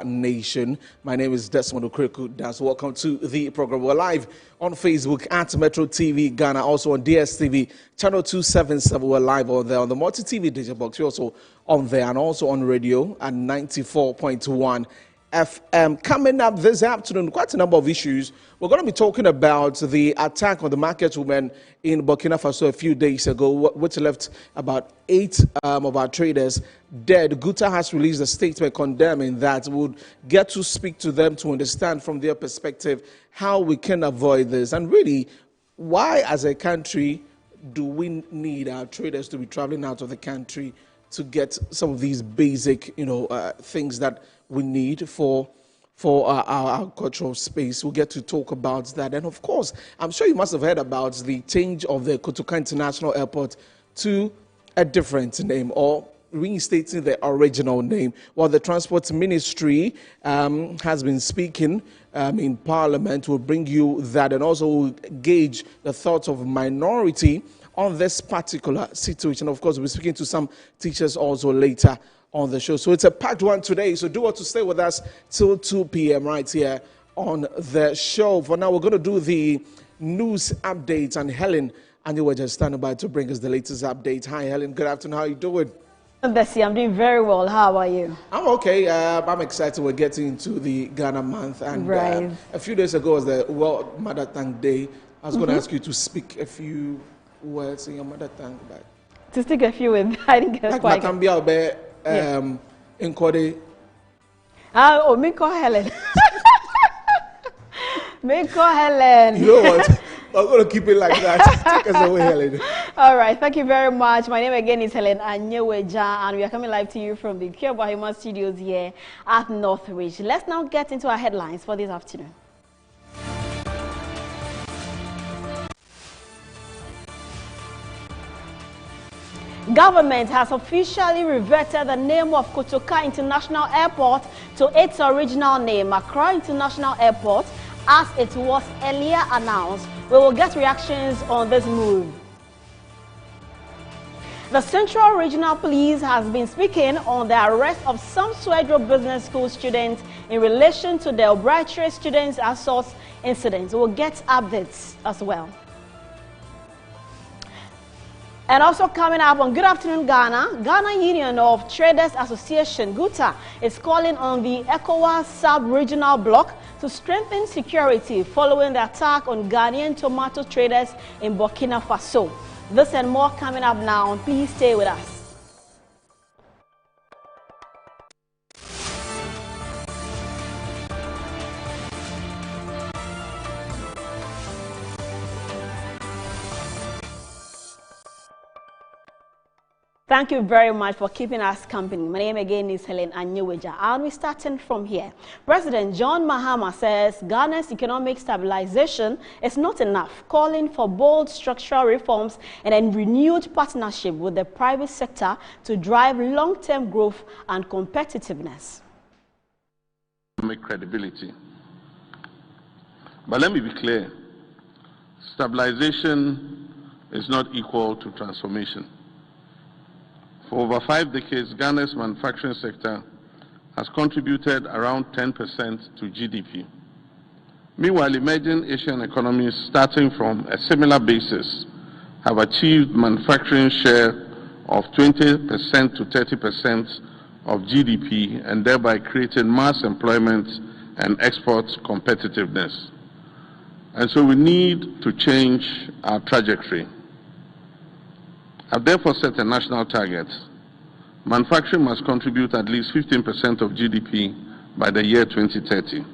Nation. My name is Desmond Okreku. Welcome to the program. We're live on Facebook at Metro TV Ghana, also on DSTV channel 277. We're live on there on the Multi TV digital box. We're also on there and also on radio at 94.1 FM. Coming up this afternoon, quite a number of issues. We're going to be talking about the attack on the market women in Burkina Faso a few days ago, which left about 8 of our traders dead. Guta has released a statement condemning that. We'll get to speak to them to understand from their perspective how we can avoid this. And really, why as a country do we need our traders to be traveling out of the country to get some of these basic, things that we need for our cultural space? We'll get to talk about that. And of course, I'm sure you must have heard about the change of the Kotoka International Airport to a different name, or reinstating the original name. While the Transport Ministry has been speaking in Parliament, we'll bring you that, and also we'll gauge the thoughts of minority on this particular situation. Of course, we'll be speaking to some teachers also later on the show. So it's a packed one today. So do want to stay with us till 2 p.m. right here on the show. For now, we're going to do the news updates, and Helen, and you were just standing by to bring us the latest update. Hi, Helen. Good afternoon. How are you doing? Bessie, I'm doing very well. How are you? I'm okay. I'm excited. We're getting into the Ghana month, and right. A few days ago was the World Mother Tongue Day. I was going to ask you to speak a few words in your mother tongue, but to speak a few with, I didn't get quite. In Kode. Oh, me call Helen. Me call Helen. You know what? I'm going to keep it like that. Take us away, Helen. All right. Thank you very much. My name again is Helen Anyeweja, and we are coming live to you from the Kyobo Human Studios here at Northridge. Let's now get into our headlines for this afternoon. Government has officially reverted the name of Kotoka International Airport to its original name, Accra International Airport, as it was earlier announced. We will get reactions on this move. The Central Regional Police has been speaking on the arrest of some Swedro Business School students in relation to the Obritre students assault incident. We will get updates as well. And also coming up on Good Afternoon Ghana, Ghana Union of Traders Association, GUTA, is calling on the ECOWAS sub-regional bloc to strengthen security following the attack on Ghanaian tomato traders in Burkina Faso. This and more coming up now. Please stay with us. Thank you very much for keeping us company. My name again is Helen Anyeweja, and we're starting from here. President John Mahama says Ghana's economic stabilization is not enough, calling for bold structural reforms and a renewed partnership with the private sector to drive long-term growth and competitiveness. Economic credibility. But let me be clear, stabilization is not equal to transformation. For over 5 decades, Ghana's manufacturing sector has contributed around 10% to GDP. Meanwhile, emerging Asian economies starting from a similar basis have achieved manufacturing share of 20% to 30% of GDP, and thereby creating mass employment and export competitiveness. And so we need to change our trajectory. I've therefore set a national target. Manufacturing must contribute at least 15% of GDP by the year 2030.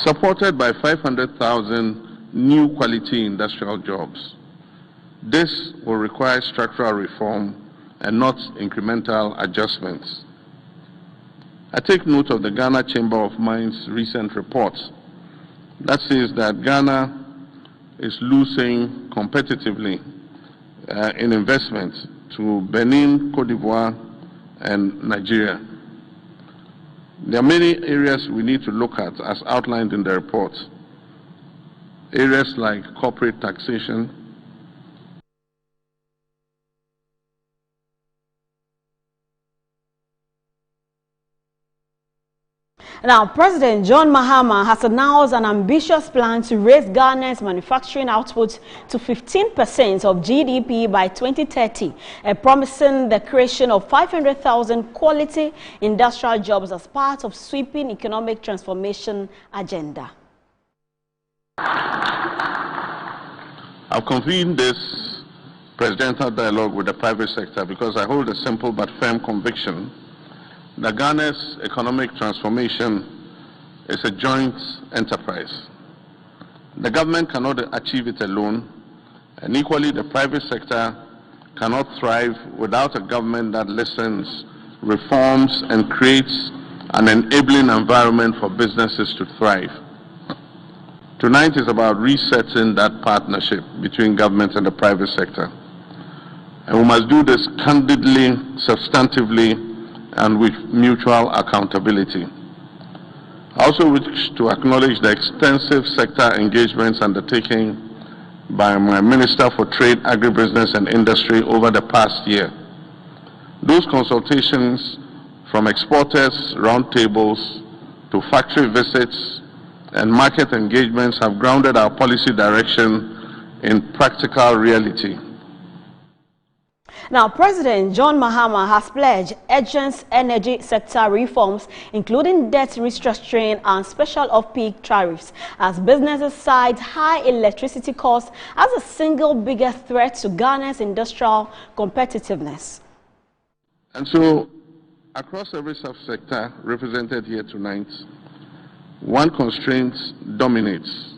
Supported by 500,000 new quality industrial jobs. This will require structural reform and not incremental adjustments. I take note of the Ghana Chamber of Mines' recent report that says that Ghana is losing competitively in investment to Benin, Cote d'Ivoire, and Nigeria. There are many areas we need to look at as outlined in the report. Areas like corporate taxation, Now, President John Mahama has announced an ambitious plan to raise Ghana's manufacturing output to 15% of GDP by 2030, promising the creation of 500,000 quality industrial jobs as part of sweeping economic transformation agenda. I've convened this presidential dialogue with the private sector because I hold a simple but firm conviction that Ghana's economic transformation is a joint enterprise. The government cannot achieve it alone, and equally the private sector cannot thrive without a government that listens, reforms, and creates an enabling environment for businesses to thrive. Tonight is about resetting that partnership between government and the private sector. And we must do this candidly, substantively, and with mutual accountability. I also wish to acknowledge the extensive sector engagements undertaken by my Minister for Trade, Agribusiness and Industry over the past year. Those consultations, from exporters, roundtables, to factory visits and market engagements, have grounded our policy direction in practical reality. Now, President John Mahama has pledged urgent energy sector reforms, including debt restructuring and special off-peak tariffs, as businesses cite high electricity costs as the single biggest threat to Ghana's industrial competitiveness. And so, across every subsector represented here tonight, one constraint dominates.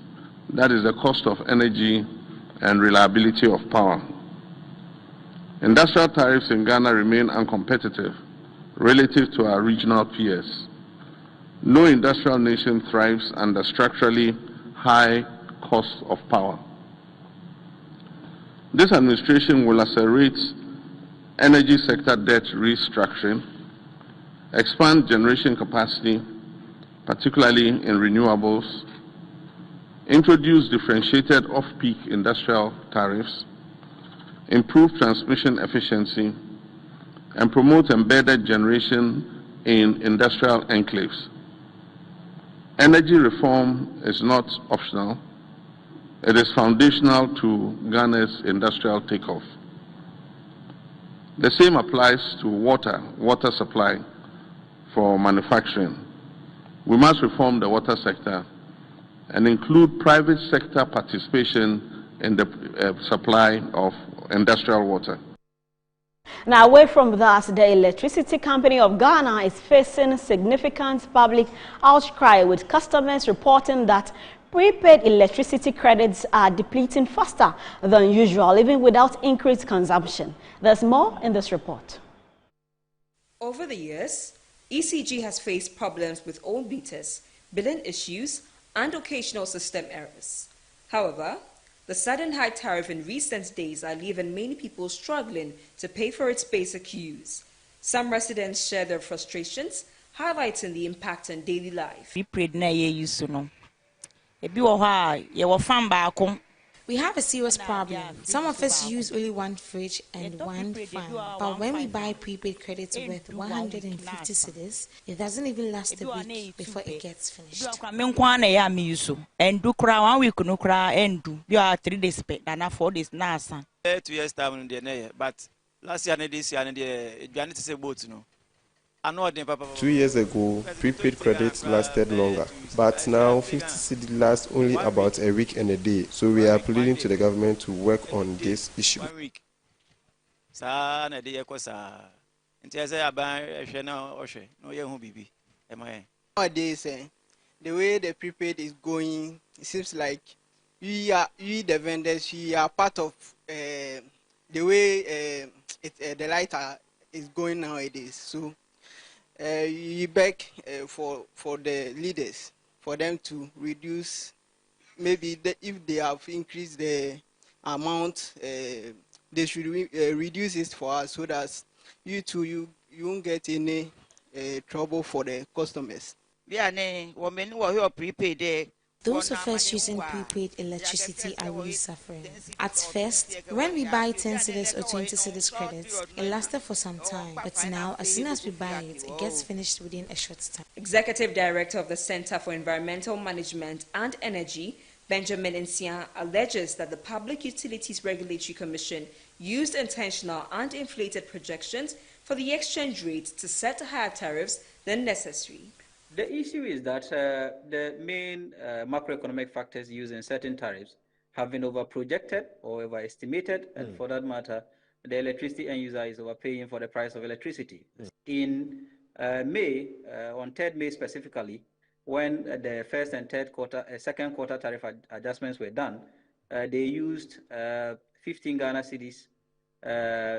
That is the cost of energy and reliability of power. Industrial tariffs in Ghana remain uncompetitive relative to our regional peers. No industrial nation thrives under structurally high costs of power. This administration will accelerate energy sector debt restructuring, expand generation capacity, particularly in renewables, introduce differentiated off-peak industrial tariffs, improve transmission efficiency, and promote embedded generation in industrial enclaves. Energy reform is not optional. It is foundational to Ghana's industrial takeoff. The same applies to water supply for manufacturing. We must reform the water sector and include private sector participation in the supply of industrial water. Now, away from that, the Electricity Company of Ghana is facing significant public outcry, with customers reporting that prepaid electricity credits are depleting faster than usual, even without increased consumption. There's more in this report. Over the years, ECG has faced problems with old meters, billing issues, and occasional system errors. However, the sudden high tariff in recent days are leaving many people struggling to pay for its basic use. Some residents share their frustrations, highlighting the impact on daily life. We have a serious problem. Some of us use only one fridge and one fan, but when we buy prepaid credits worth 150 cedis, it doesn't even last a week before it gets finished. 2 years time, but last year and this year, it say both, 2 years ago, prepaid credits lasted longer, but now 50 cedi lasts only about a week and a day, so we are pleading to the government to work on this issue. 1 week. Nowadays, the way the prepaid is going, it seems like we the vendors, we are part of the way the light is going nowadays. So we beg for the leaders, for them to reduce, maybe if they have increased the amount, they should reduce it for us, so that you won't get any trouble for the customers. We are prepaid Those of us using prepaid electricity are really suffering. At first, when we buy 10 cedis or 20 cedis credits, it lasted for some time, but now as soon as we buy it, it gets finished within a short time. Executive Director of the Center for Environmental Management and Energy, Benjamin Nsia, alleges that the Public Utilities Regulatory Commission used intentional and inflated projections for the exchange rate to set higher tariffs than necessary. The issue is that the main macroeconomic factors used in certain tariffs have been overprojected or overestimated, and for that matter, the electricity end user is overpaying for the price of electricity. In May, on 3rd May specifically, when the first and second quarter tariff adjustments were done, they used 15 Ghana cedis,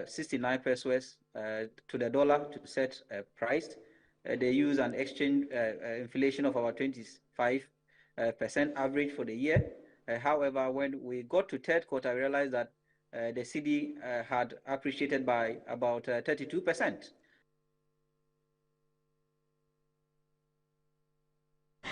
69 pesos to the dollar to set a price. They use an exchange inflation of about 25% average for the year. However, when we got to 3rd quarter, we realized that the cedi had appreciated by about 32%.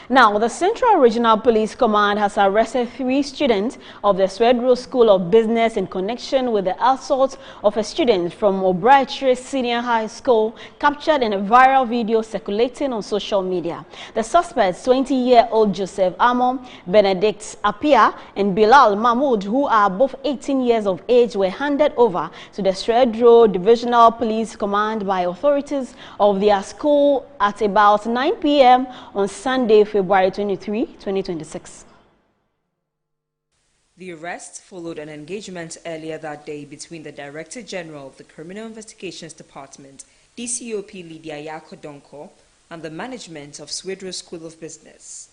Now, the Central Regional Police Command has arrested 3 students of the Swedro School of Business in connection with the assault of a student from Obraitre Senior High School captured in a viral video circulating on social media. The suspects, 20-year-old Joseph Amon, Benedict Apia, and Bilal Mahmoud, who are both 18 years of age, were handed over to the Swedro Divisional Police Command by authorities of their school at about 9 p.m. on Sunday, February 23, 2026. The arrest followed an engagement earlier that day between the Director General of the Criminal Investigations Department, DCOP Lydia Yakodonko, and the management of Swedro School of Business.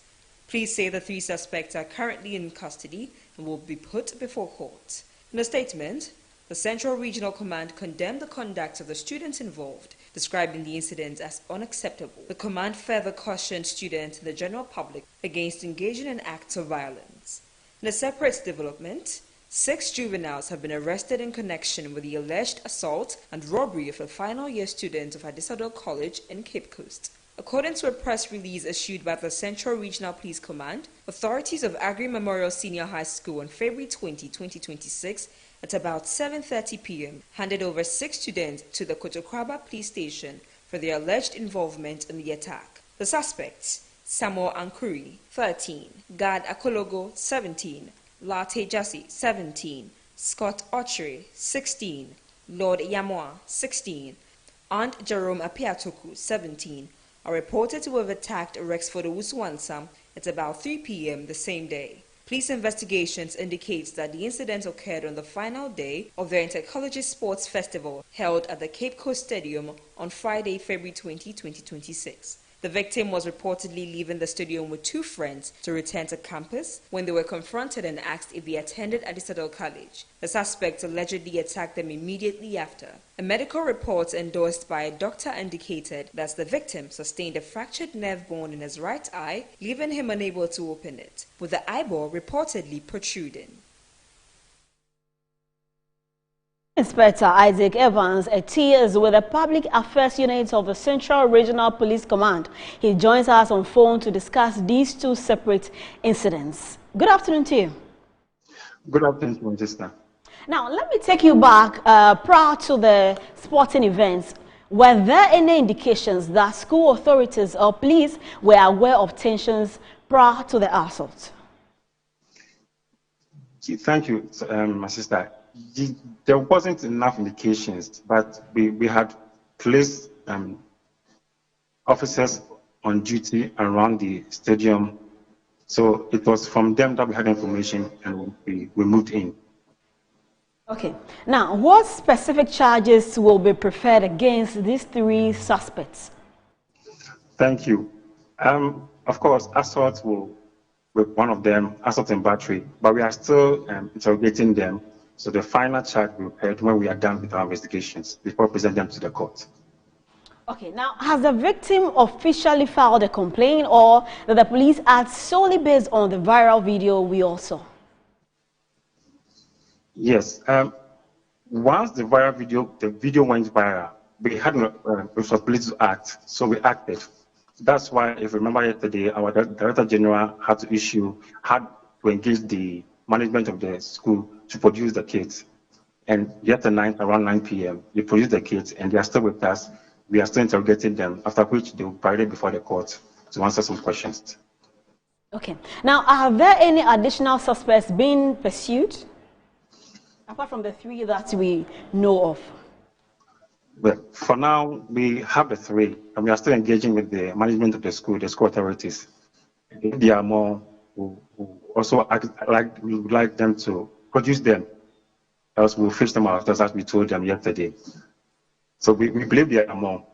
Police say the 3 suspects are currently in custody and will be put before court. In a statement, the Central Regional Command condemned the conduct of the students involved, describing the incident as unacceptable. The command further cautioned students and the general public against engaging in acts of violence. In a separate development, 6 juveniles have been arrested in connection with the alleged assault and robbery of a final-year student of Adisadel College in Cape Coast. According to a press release issued by the Central Regional Police Command, authorities of Agri Memorial Senior High School on February 20, 2026, at about 7:30 p.m., handed over 6 students to the Kotokwaba police station for their alleged involvement in the attack. The suspects, Samuel Ankuri, 13, Gad Akologo, 17, Late Jassi, 17, Scott Ochre, 16, Lord Yamoa, 16, and Jerome Apiatoku, 17, are reported to have attacked Rexford Owusu-Ansam at about 3 p.m. the same day. Police investigations indicate that the incident occurred on the final day of their Intercollegiate Sports Festival held at the Cape Coast Stadium on Friday, February 20, 2026. The victim was reportedly leaving the stadium with 2 friends to return to campus when they were confronted and asked if they attended Adisadel College. The suspect allegedly attacked them immediately after. A medical report endorsed by a doctor indicated that the victim sustained a fractured nerve bone in his right eye, leaving him unable to open it, with the eyeball reportedly protruding. Inspector Isaac Evans is with the Public Affairs Unit of the Central Regional Police Command. He joins us on phone to discuss these 2 separate incidents. Good afternoon to you. Good afternoon, my sister. Now, let me take you back prior to the sporting events. Were there any indications that school authorities or police were aware of tensions prior to the assault? Thank you, my sister. There wasn't enough indications, but we had placed officers on duty around the stadium. So it was from them that we had information and we moved in. Okay. Now, what specific charges will be preferred against these 3 suspects? Thank you. Of course, assault will be one of them, assault and battery, but we are still interrogating them. So the final charge will be prepared when we are done with our investigations before presenting them to the court. Okay, now, has the victim officially filed a complaint, or did the police act solely based on the viral video we all saw? Yes. Once the video went viral, we had a responsibility to act, so we acted. That's why, if you remember yesterday, our Director General had to engage the management of the school to produce the kits. And yet around 9 p.m., they produced the kits and they are still with us. We are still interrogating them, after which they will parade before the court to answer some questions. Okay. Now, are there any additional suspects being pursued, apart from the 3 that we know of? Well, for now, we have the 3, and we are still engaging with the management of the school authorities. If there are more, we would like them to produce them, else we'll fish them out, as we told them yesterday. So we believe there are more,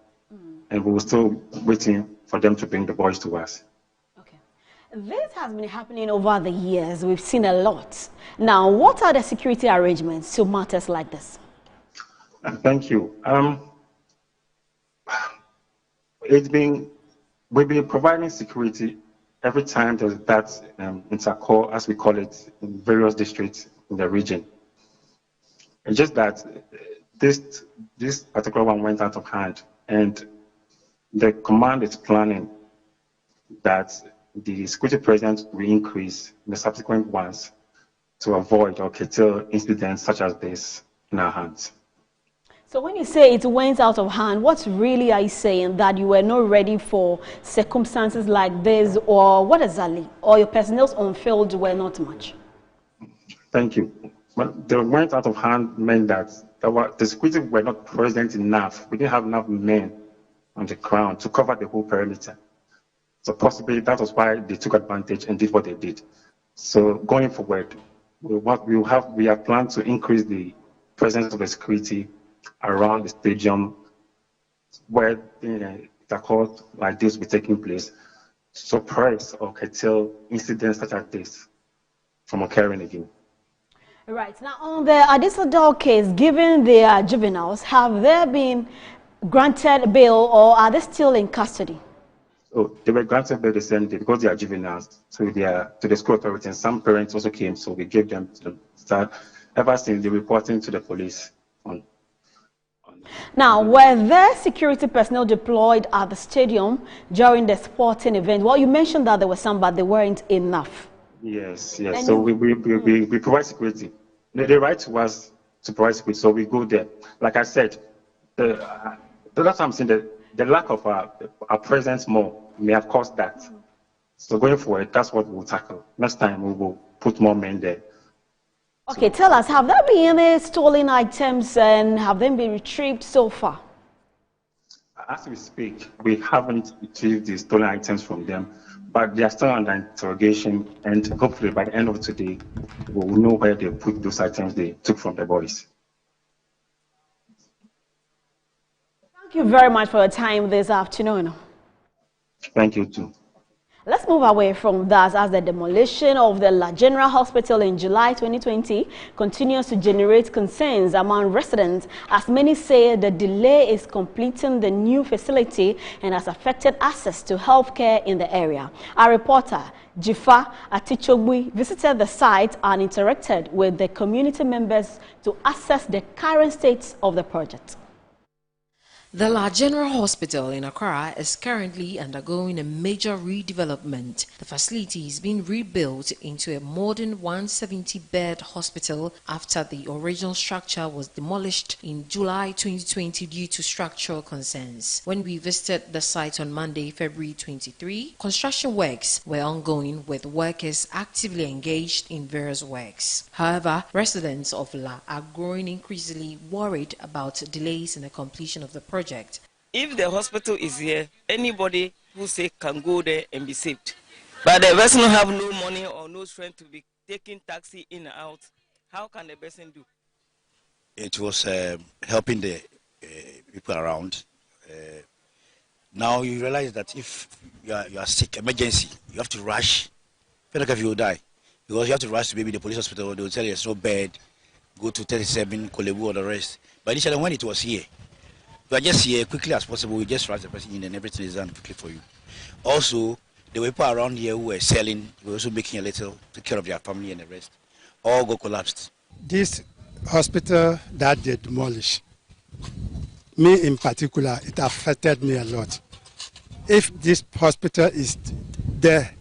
and we will still waiting for them to bring the boys to us. Okay. This has been happening over the years. We've seen a lot. Now, what are the security arrangements to matters like this? Thank you. We've been providing security every time there's that intercore, as we call it, in various districts in the region. It's just that this particular one went out of hand, and the command is planning that the security presence will increase in the subsequent ones to avoid or curtail incidents such as this in our hands. So when you say it went out of hand, what really are you saying? That you were not ready for circumstances like this, or what exactly? Or your personnel on field were not much? Thank you. Well, the went out of hand meant that the security were not present enough. We didn't have enough men on the ground to cover the whole perimeter. So possibly that was why they took advantage and did what they did. So going forward, we have planned to increase the presence of the security around the stadium where the court like this will be taking place, suppress or curtail incidents such as this from occurring again. Right. Now, on the Adisadal case, given they are juveniles, have they been granted bail or are they still in custody? So they were granted bail the same day because they are juveniles. So they are to the school authority, and some parents also came, so we gave them to the start. Ever since they reporting to the police on. Now, were there security personnel deployed at the stadium during the sporting event? Well, you mentioned that there were some, but they weren't enough. Yes. So we provide security. The right to us to provide security, so we go there. Like I said, the last time I'm saying that the lack of our presence more may have caused that. So going forward, that's what we'll tackle. Next time we will put more men there. Okay, tell us, have there been any stolen items and have they been retrieved so far? As we speak, we haven't retrieved the stolen items from them, but they are still under interrogation, and hopefully by the end of today, we'll know where they put those items they took from the boys. Thank you very much for your time this afternoon. Thank you too. Let's move away from that as the demolition of the La General Hospital in July 2020 continues to generate concerns among residents, as many say the delay is completing the new facility and has affected access to healthcare in the area. Our reporter, Jifa Atichogui, visited the site and interacted with the community members to assess the current state of the project. The La General Hospital in Accra is currently undergoing a major redevelopment. The facility is being rebuilt into a modern 170-bed hospital after the original structure was demolished in July 2020 due to structural concerns. When we visited the site on Monday, February 23, construction works were ongoing with workers actively engaged in various works. However, residents of La are growing increasingly worried about delays in the completion of the project. If the hospital is here, anybody who say can go there and be saved. But the person who have no money or no strength to be taking taxi in and out, how can the person do? It was helping the people around. Now you realize that if you are sick, emergency, you have to rush. Feel like if you will die, because you have to rush to maybe the police hospital. They will tell you there's no bed. Go to 37, Kolebu or the rest. But initially, when it was here, you are just here quickly as possible. You just rush the person in and everything is done quickly for you. Also, the people around here who were selling, were also making a little, take care of their family and the rest. All go collapsed. This hospital that they demolished, me in particular, it affected me a lot. if this hospital is there,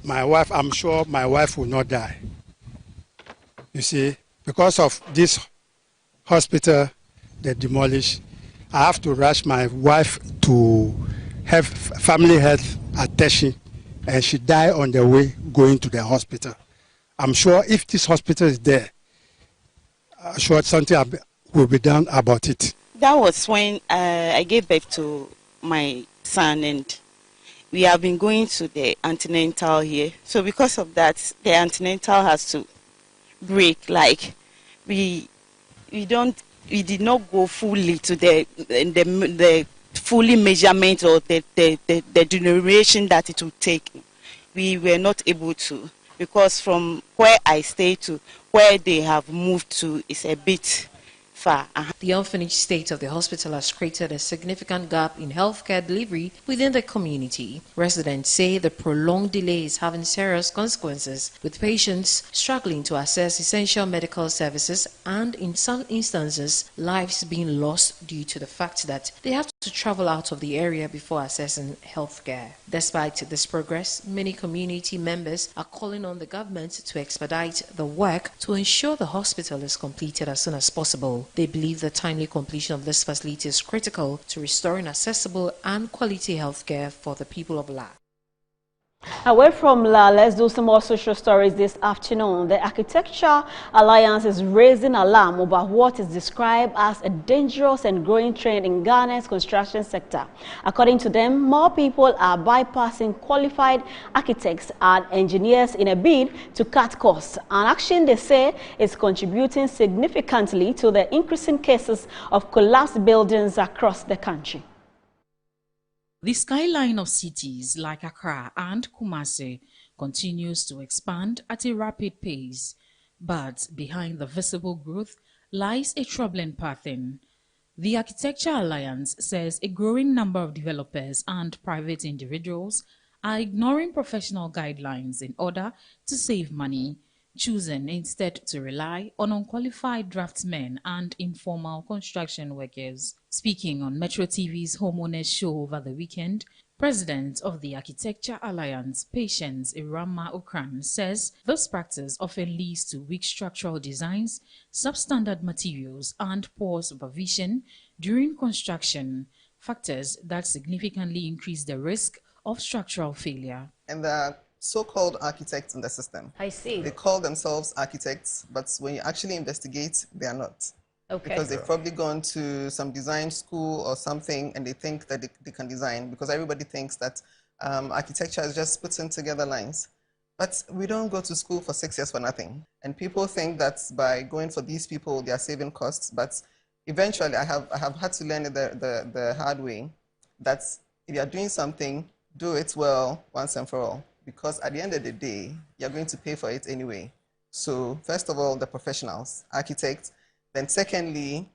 I'm sure my wife will not die. You see, because of this hospital they demolished, I have to rush my wife to have family health attention, and she died on the way going to the hospital. I'm sure if this hospital is there, I'm sure something will be done about it. That was when I gave birth to my son, and we have been going to the antenatal here. So because of that, the antenatal has to break. Like we did not go fully to the fully measurement or the duration that it would take. We were not able to, because from where I stay to where they have moved to is a bit far. The unfinished state of the hospital has created a significant gap in healthcare delivery within the community. Residents say the prolonged delay is having serious consequences, with patients struggling to access essential medical services and, in some instances, lives being lost due to the fact that they have to travel out of the area before accessing healthcare. Despite this progress, many community members are calling on the government to expedite the work to ensure the hospital is completed as soon as possible. They believe the timely completion of this facility is critical to restoring accessible and quality healthcare for the people of La. Away from La, let's do some more social stories this afternoon. The Architecture Alliance is raising alarm about what is described as a dangerous and growing trend in Ghana's construction sector. According to them, more people are bypassing qualified architects and engineers in a bid to cut costs, an action they say is contributing significantly to the increasing cases of collapsed buildings across the country. The skyline of cities like Accra and Kumasi continues to expand at a rapid pace, but behind the visible growth lies a troubling pattern. The Architecture Alliance says a growing number of developers and private individuals are ignoring professional guidelines in order to save money, choosing instead to rely on unqualified draftsmen and informal construction workers. Speaking on Metro TV's Homeowners Show over the weekend, President of the Architecture Alliance, Patience Irama Okran, says this practice often leads to weak structural designs, substandard materials, and poor supervision during construction, factors that significantly increase the risk of structural failure. And the so-called architects in the system. I see. They call themselves architects, but when you actually investigate, they are not. Okay. Because they've probably gone to some design school or something and they think that they can design, because everybody thinks that architecture is just putting together lines. But we don't go to school for 6 years for nothing. And people think that by going for these people, they are saving costs. But eventually, I have had to learn the hard way that if you are doing something, do it well once and for all. Because at the end of the day, you're going to pay for it anyway. So first of all, the professionals, architects. Then secondly,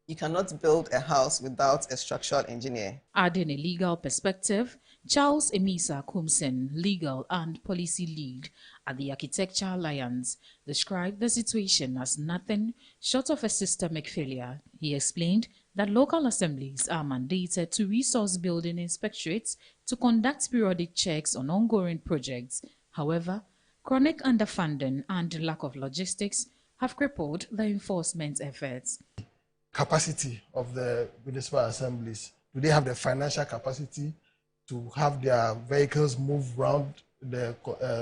you cannot build a house without a structural engineer. Adding a legal perspective, Charles Emisa Kumsen, legal and policy lead at the Architecture Alliance, described the situation as nothing short of a systemic failure. He explained that local assemblies are mandated to resource building inspectorates to conduct periodic checks on ongoing projects. However, chronic underfunding and lack of logistics have crippled the enforcement efforts. Capacity of the municipal assemblies. Do they have the financial capacity to have their vehicles move around the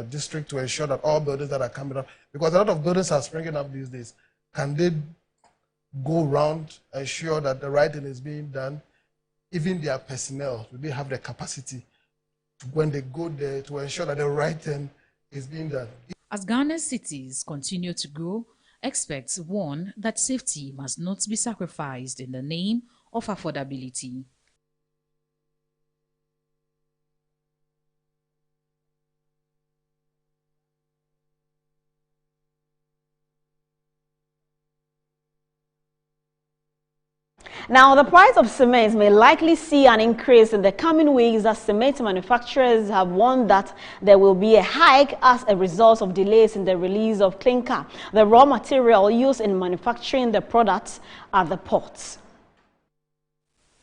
district to ensure that all buildings that are coming up, because a lot of buildings are springing up these days, can they go around, ensure that the right thing is being done? Even their personnel, do they have the capacity to, when they go there, to ensure that the right thing is being done? As Ghana's cities continue to grow, experts warn that safety must not be sacrificed in the name of affordability. Now, the price of cement may likely see an increase in the coming weeks as cement manufacturers have warned that there will be a hike as a result of delays in the release of clinker, the raw material used in manufacturing the products at the ports.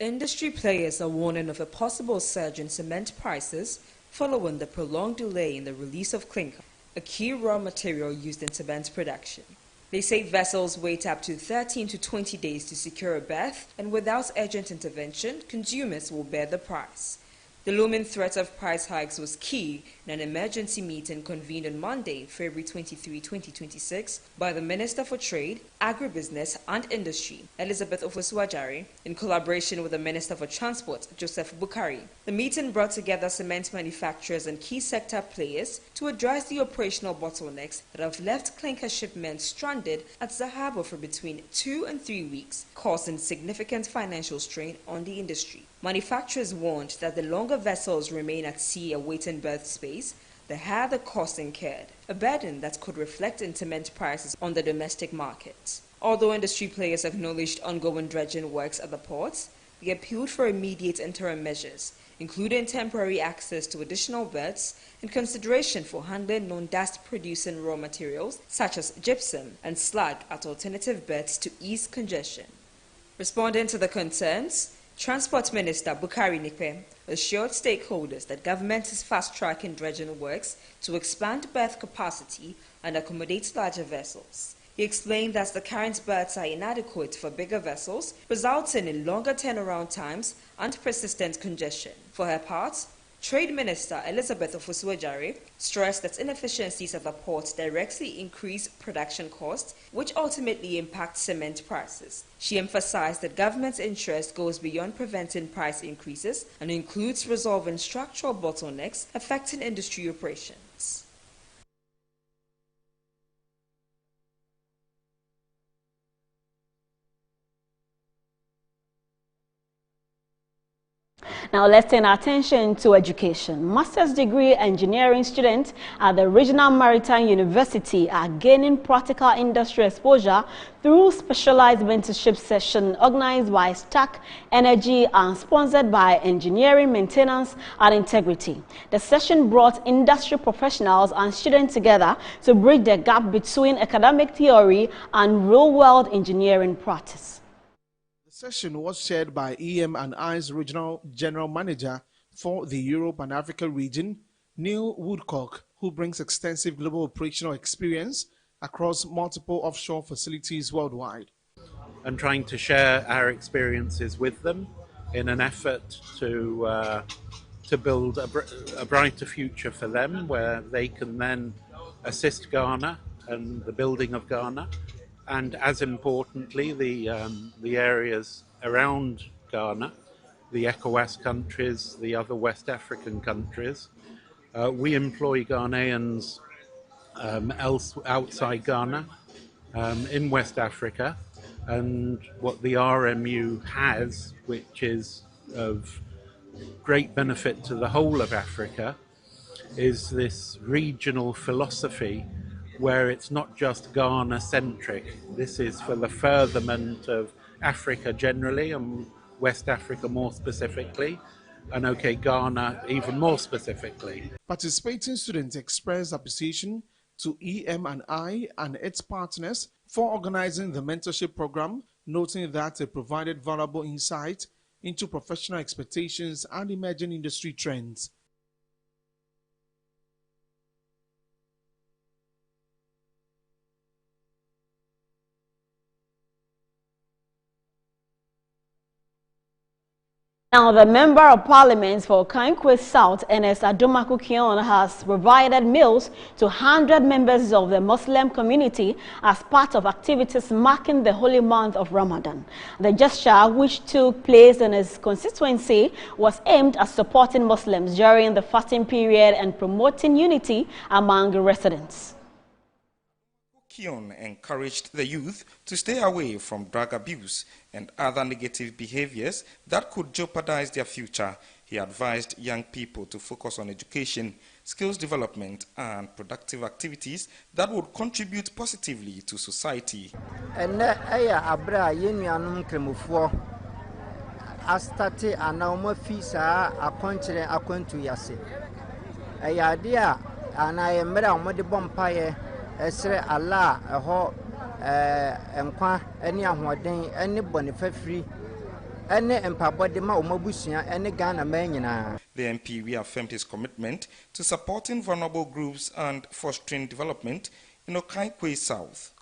Industry players are warning of a possible surge in cement prices following the prolonged delay in the release of clinker, a key raw material used in cement production. They say vessels wait up to 13 to 20 days to secure a berth, and without urgent intervention, consumers will bear the price. The looming threat of price hikes was key in an emergency meeting convened on Monday, February 23, 2026, by the Minister for Trade, Agribusiness and Industry, Elizabeth Ofosu-Adjare, in collaboration with the Minister for Transport, Joseph Bukari. The meeting brought together cement manufacturers and key sector players to address the operational bottlenecks that have left clinker shipments stranded at the harbour for between 2 and 3 weeks, causing significant financial strain on the industry. Manufacturers warned that the longer vessels remain at sea awaiting berth space, the higher the cost incurred, a burden that could reflect in cement prices on the domestic market. Although industry players acknowledged ongoing dredging works at the ports, they appealed for immediate interim measures, including temporary access to additional berths and consideration for handling non-dust-producing raw materials such as gypsum and slag at alternative berths to ease congestion. Responding to the concerns, Transport Minister Bukari Nikpe assured stakeholders that government is fast-tracking dredging works to expand berth capacity and accommodate larger vessels. He explained that the current berths are inadequate for bigger vessels, resulting in longer turnaround times and persistent congestion. For her part, Trade Minister Elizabeth Ofosu-Adjare stressed that inefficiencies at the port directly increase production costs, which ultimately impact cement prices. She emphasized that government's interest goes beyond preventing price increases and includes resolving structural bottlenecks affecting industry operations. Now let's turn our attention to education. Master's degree engineering students at the Regional Maritime University are gaining practical industry exposure through specialized mentorship session organized by Stack Energy and sponsored by Engineering, Maintenance and Integrity. The session brought industry professionals and students together to bridge the gap between academic theory and real-world engineering practice. The session was chaired by EM&I's Regional General Manager for the Europe and Africa region, Neil Woodcock, who brings extensive global operational experience across multiple offshore facilities worldwide. And trying to share our experiences with them in an effort to build a brighter future for them, where they can then assist Ghana and the building of Ghana. And as importantly, the areas around Ghana, the ECOWAS countries, the other West African countries. We employ Ghanaians outside Ghana, in West Africa, and what the RMU has, which is of great benefit to the whole of Africa, is this regional philosophy where it's not just Ghana-centric. This is for the furtherment of Africa generally, and West Africa more specifically, and Ghana even more specifically. Participating students expressed appreciation to EM&I and its partners for organizing the mentorship program, noting that it provided valuable insight into professional expectations and emerging industry trends. Now, the Member of Parliament for Kankwe South, Ernest Adomaku Kion, has provided meals to 100 members of the Muslim community as part of activities marking the holy month of Ramadan. The gesture, which took place in his constituency, was aimed at supporting Muslims during the fasting period and promoting unity among residents. Kion encouraged the youth to stay away from drug abuse and other negative behaviors that could jeopardize their future. He advised young people to focus on education, skills development, and productive activities that would contribute positively to society. Esre Allah eho enkwa eni ahoden eni bonefafiri ene empabode ma omabusua ene Ghana man nyina. The MP reaffirmed his commitment to supporting vulnerable groups and fostering development in Okaikwe South.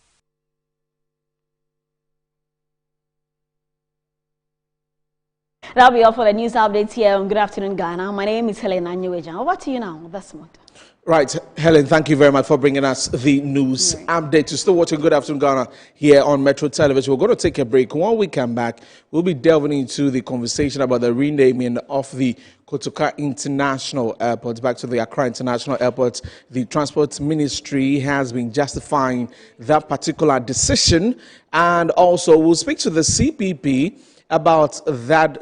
That'll be all for the news updates here on Good Afternoon Ghana. My name is Helen Anyeweja. Over to you now, this month. Right, Helen, thank you very much for bringing us the news update. You're still watching Good Afternoon Ghana here on Metro Television. We're going to take a break. When we come back, we'll be delving into the conversation about the renaming of the Kotoka International Airport back to the Accra International Airport. The Transport Ministry has been justifying that particular decision, and also we'll speak to the CPP about that,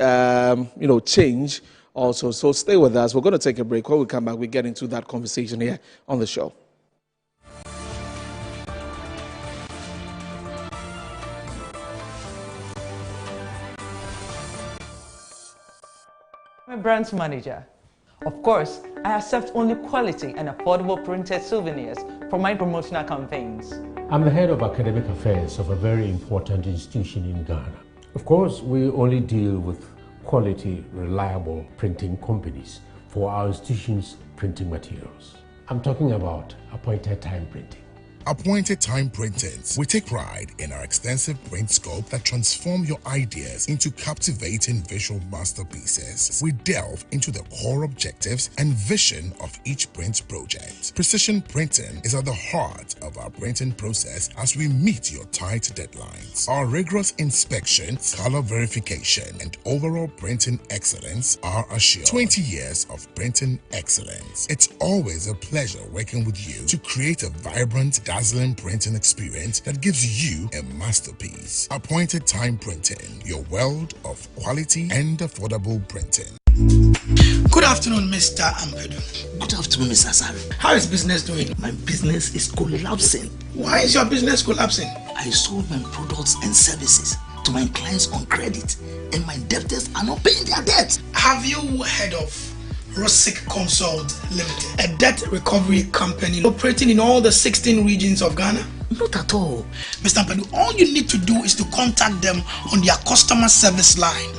change also. So stay with us. We're going to take a break. When we come back, we get into that conversation here on the show. I'm a branch manager. Of course, I accept only quality and affordable printed souvenirs for my promotional campaigns. I'm the head of academic affairs of a very important institution in Ghana. Of course, we only deal with quality, reliable printing companies for our institution's printing materials. I'm talking about appointed time printing. Appointed Time Printings. We take pride in our extensive print scope that transform your ideas into captivating visual masterpieces. We delve into the core objectives and vision of each print project. Precision printing is at the heart of our printing process as we meet your tight deadlines. Our rigorous inspection, color verification, and overall printing excellence are assured. 20 years of printing excellence. It's always a pleasure working with you to create a vibrant, dazzling printing experience that gives you a masterpiece. Appointed Time Printing, your world of quality and affordable printing. Good afternoon, Mr. Ampedu. Good afternoon, Mr. Asari. How is business doing? My business is collapsing. Why is your business collapsing? I sold my products and services to my clients on credit, and my debtors are not paying their debts. Have you heard of Rosic Consult Limited, a debt recovery company operating in all the 16 regions of Ghana? Not at all. Mr. Ampedu, all you need to do is to contact them on their customer service line.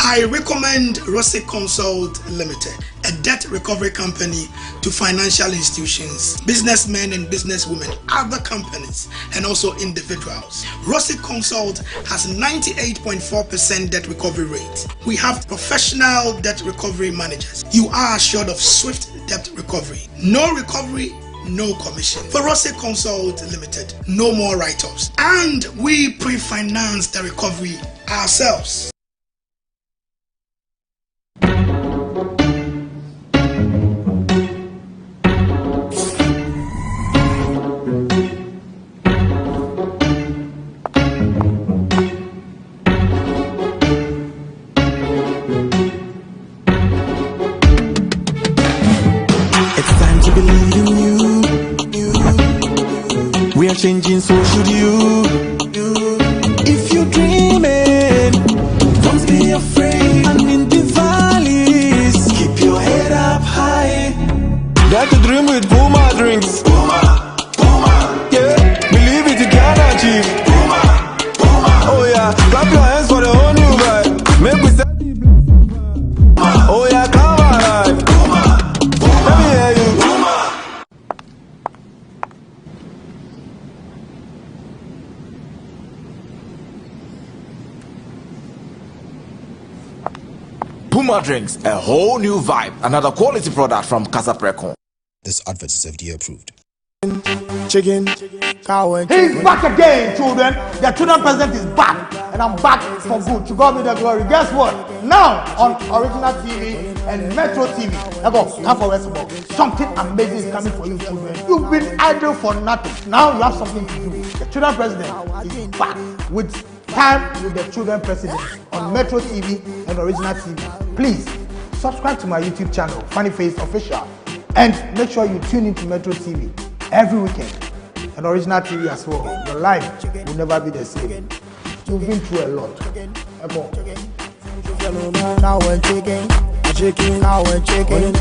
I recommend Rosic Consult Limited, a debt recovery company to financial institutions, businessmen and businesswomen, other companies, and also individuals. Rosic Consult has 98.4% debt recovery rate. We have professional debt recovery managers. You are assured of swift debt recovery. No recovery, no commission. For Rosic Consult Limited, no more write-offs. And we pre-finance the recovery ourselves. We are changing, so should you. If you're dreaming, don't be afraid. And in the valleys, keep your head up high. Dare to dream with Puma drinks. Puma, Puma. Yeah, believe it, you can achieve. Puma, Puma. Oh yeah, clap your hands for the whole new vibe. Make we set the place. Oh yeah, come alive. Puma, Puma. Let me hear you. Puma drinks, a whole new vibe. Another quality product from Casa Precon. This advert is FDA approved. Chicken, cow and chicken. He's back again, children. The children president is back. And I'm back for good. To God be the glory. Guess what? Now on Original TV and Metro TV. Come for Westbrook. Something amazing is coming for you, children. You've been idle for nothing. Now you have something to do. The children president is back with Time with the Children President on Metro TV and Original TV. Please subscribe to my YouTube channel, Funny Face Official, and make sure you tune into Metro TV every weekend and Original TV as well. Your life will never be the same. You've been through a lot. Now we're chicken, now we're chicken.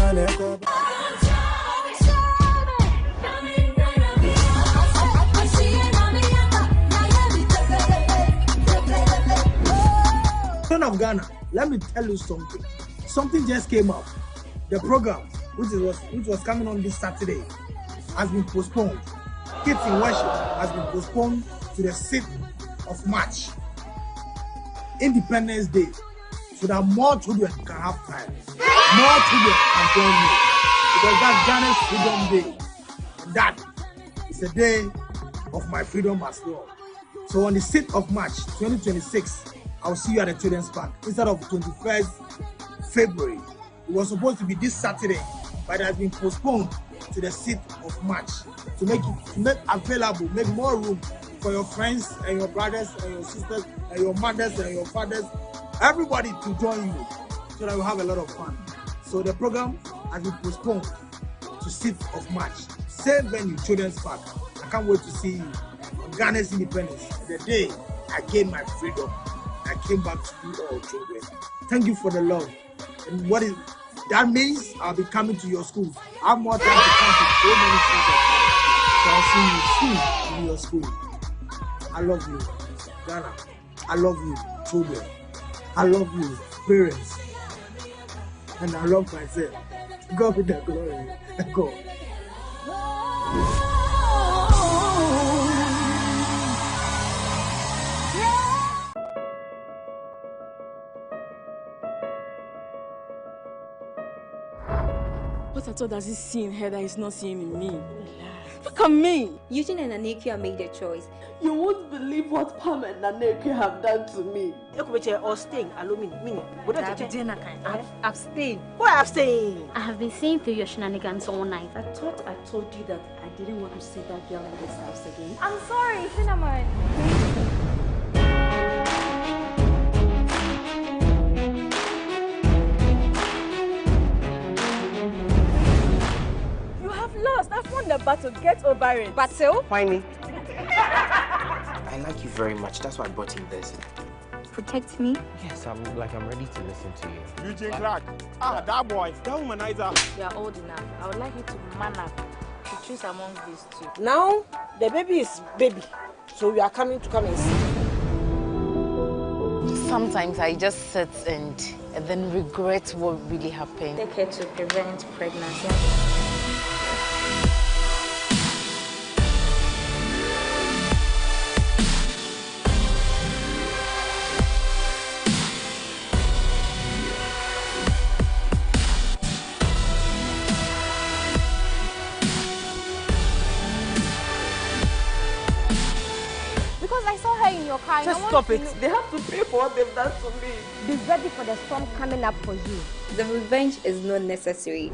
Son of Ghana, let me tell you something. Something just came up. The program, which was coming on this Saturday, has been postponed. Kids in Worship has been postponed to the 6th of March, Independence Day, so that more children can have time. More children can join me, because that's Ghana's Freedom Day. And that is a day of my freedom as well. So on the 6th of March 2026, I'll see you at the Children's Park instead of 21st February. It was supposed to be this Saturday, but it has been postponed to the 6th of March to make available, make more room for your friends and your brothers and your sisters and your mothers and your fathers, everybody to join you so that we have a lot of fun. So the program has been postponed to 6th of March. Same venue, Children's Park. I can't wait to see you on Ghana's independence, the day I gained my freedom. I came back to you all children. Thank you for the love. And that means I'll be coming to your schools. I have more time to come to so many schools. So I'll see you soon in your school. I love you, Ghana. I love you, children. I love you, parents. And I love myself. God be the glory. God. What at all does he see in her that he's not seeing in me? Look at me! Eugene and Anekia made their choice. You won't believe what Pam and Anekia have done to me. Abstain. Why abstain? I have been seeing through your shenanigans all night. I thought I told you that I didn't want to see that girl in this house again. I'm sorry, Cinnamon. Lost. I've won the battle. Get over it. Battle? Whiny. I like you very much. That's why I brought you this. Protect me? Yes, I'm ready to listen to you. Eugene Clark. That boy. That womanizer. You are old enough. I would like you to man up to choose amongst these two. Now, the baby is baby. So we are coming to come and see. Sometimes I just sit and then regret what really happened. Take care to prevent pregnancy. Just stop it. They have to pay for what they've done to me. Be ready for the storm coming up for you. The revenge is not necessary.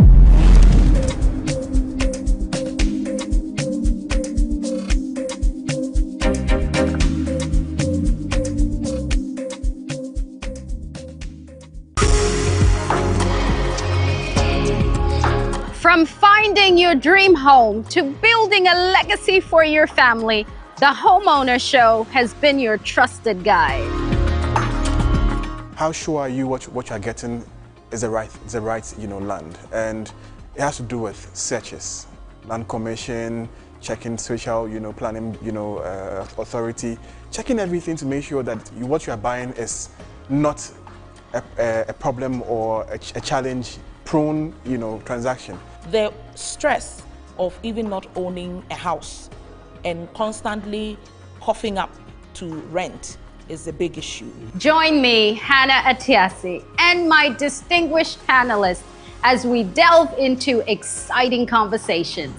From finding your dream home to building a legacy for your family, the Homeowner Show has been your trusted guide. How sure are you what you're getting is the right land? And it has to do with searches, land commission, checking social planning authority, checking everything to make sure that what you are buying is not a problem or a challenge-prone transaction. The stress of even not owning a house and constantly coughing up to rent is a big issue. Join me, Hannah Atiasi, and my distinguished panelists as we delve into exciting conversations.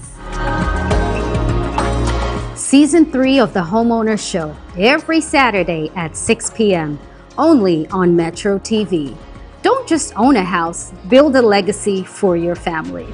Season 3 of The Homeowner Show, every Saturday at 6 p.m., only on Metro TV. Don't just own a house, build a legacy for your family.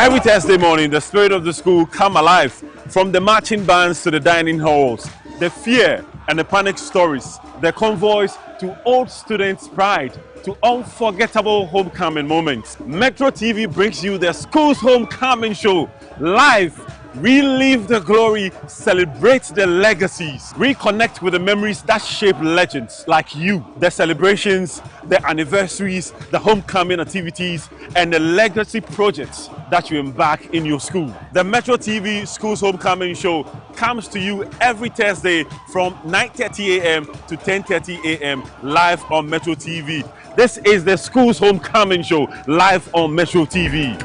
Every Thursday morning, the spirit of the school come alive. From the marching bands to the dining halls, the fear and the panic stories, the convoys to old students' pride, to unforgettable homecoming moments. Metro TV brings you the school's homecoming show live Relive the glory, celebrate the legacies, reconnect with the memories that shape legends like you, the celebrations, the anniversaries, the homecoming activities, and the legacy projects that you embark in your school. The Metro TV School's Homecoming Show comes to you every Thursday from 9:30 a.m. to 10:30 a.m. live on Metro TV. This is the School's Homecoming Show live on Metro TV.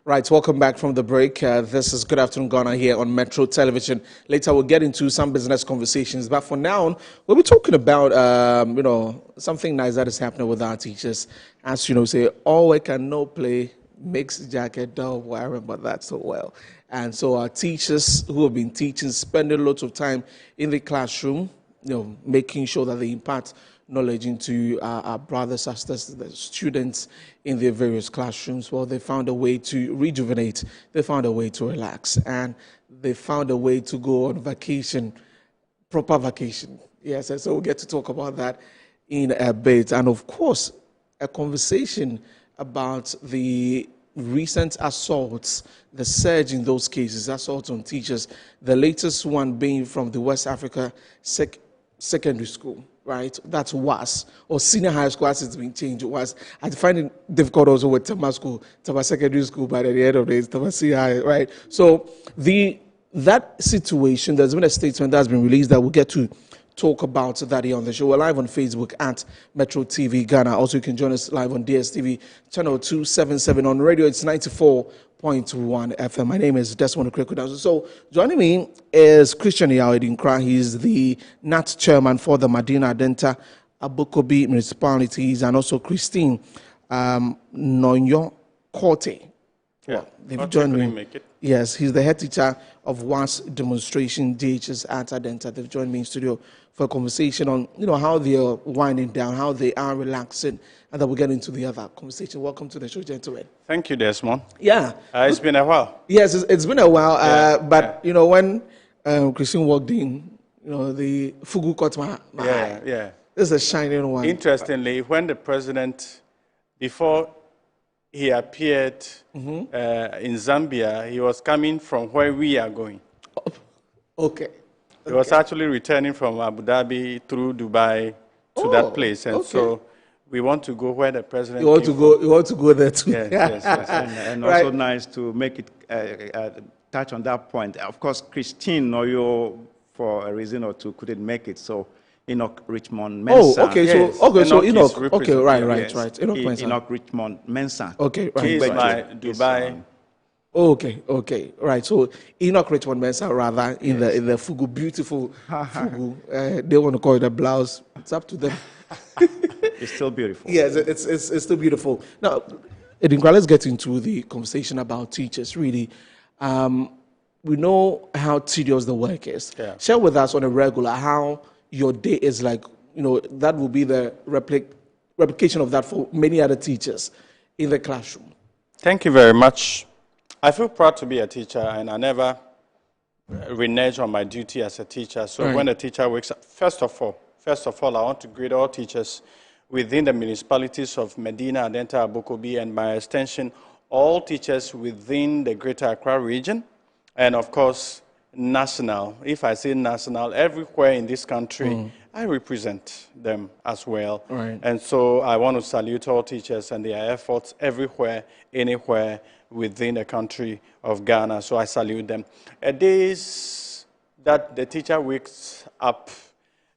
Right, welcome back from the break. This is Good Afternoon Ghana here on Metro Television. Later we'll get into some business conversations, but for now, we'll be talking about, something nice that is happening with our teachers. As you know, say, all work and no play makes Jack a dull boy. I remember that so well. And so our teachers who have been teaching, spending lots of time in the classroom, making sure that they impart knowledge into our brothers, sisters, the students in their various classrooms. Well, they found a way to rejuvenate. They found a way to relax. And they found a way to go on vacation, proper vacation. Yes, and so we'll get to talk about that in a bit. And of course, a conversation about the recent assaults, the surge in those cases, assaults on teachers, the latest one being from the West Africa Secondary School. Right, that's WAS, or senior high school as it's been changed. WAS. I find it difficult also with Tama School, Tama Secondary School, but at the end of the day, it's Tama CI, right? So that situation, there's been a statement that's been released that we'll get to talk about that here on the show. We're live on Facebook at Metro TV Ghana. Also, you can join us live on DSTV channel 277 on radio. It's 94.1 FM. My name is Desmond Okreku. So joining me is Christian Yawedinkra. He's the NAT chairman for the Medina Adenta Abokobi municipalities, and also Christine Nonyo Korte. Yeah, they've joined me. Yes, he's the head teacher of WAS demonstration DHS at Adenta. They've joined me in studio for a conversation on how they are winding down, how they are relaxing, and then we'll get into the other conversation. Welcome to the show, gentlemen. Thank you, Desmond. Yeah. It's been a while. Yes, it's been a while. But when Christine walked in, the fugu caught my eye. Yeah. This is a shining one. Interestingly, when the president, before he appeared in Zambia, he was coming from where we are going. Okay. He was actually returning from Abu Dhabi through Dubai to that place. And so we want to go where the president You want to go there too. Yes. And also nice to make it touch on that point. Of course, Christine Noyo, for a reason or two, couldn't make it. So Enoch Richmond Mensah. Oh, okay. Yes. So Enoch. Okay, right. Yes. Enoch Mensah. Enoch Richmond Mensah. Okay, right. He's my Dubai. Okay, right. So Enoch Richmond Mensah, rather, in the fugu, beautiful fugu. They want to call it a blouse. It's up to them. It's still beautiful. Yes, it's still beautiful. Now, Edinkra, let's get into the conversation about teachers. Really, we know how tedious the work is. Yeah. Share with us on a regular how your day is like. That will be the replication of that for many other teachers in the classroom. Thank you very much. I feel proud to be a teacher, and I never renege on my duty as a teacher. So when a teacher wakes up, first of all, I want to greet all teachers within the municipalities of Medina, Adenta, Abokobi, and by extension, all teachers within the Greater Accra region, and of course, national. If I say national, everywhere in this country, I represent them as well. Right. And so I want to salute all teachers and their efforts everywhere, anywhere within the country of Ghana. So I salute them. Days that the teacher wakes up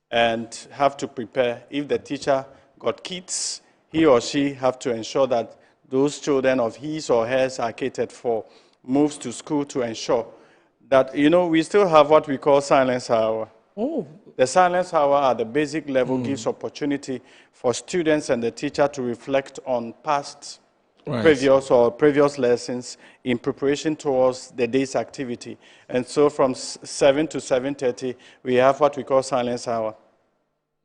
and have to prepare, if the teacher got kids, he or she have to ensure that those children of his or hers are catered for, moves to school to ensure that, we still have what we call silence hour. Oh. The silence hour at the basic level gives opportunity for students and the teacher to reflect on past previous lessons in preparation towards the day's activity. And so from 7 to 7:30, we have what we call silence hour.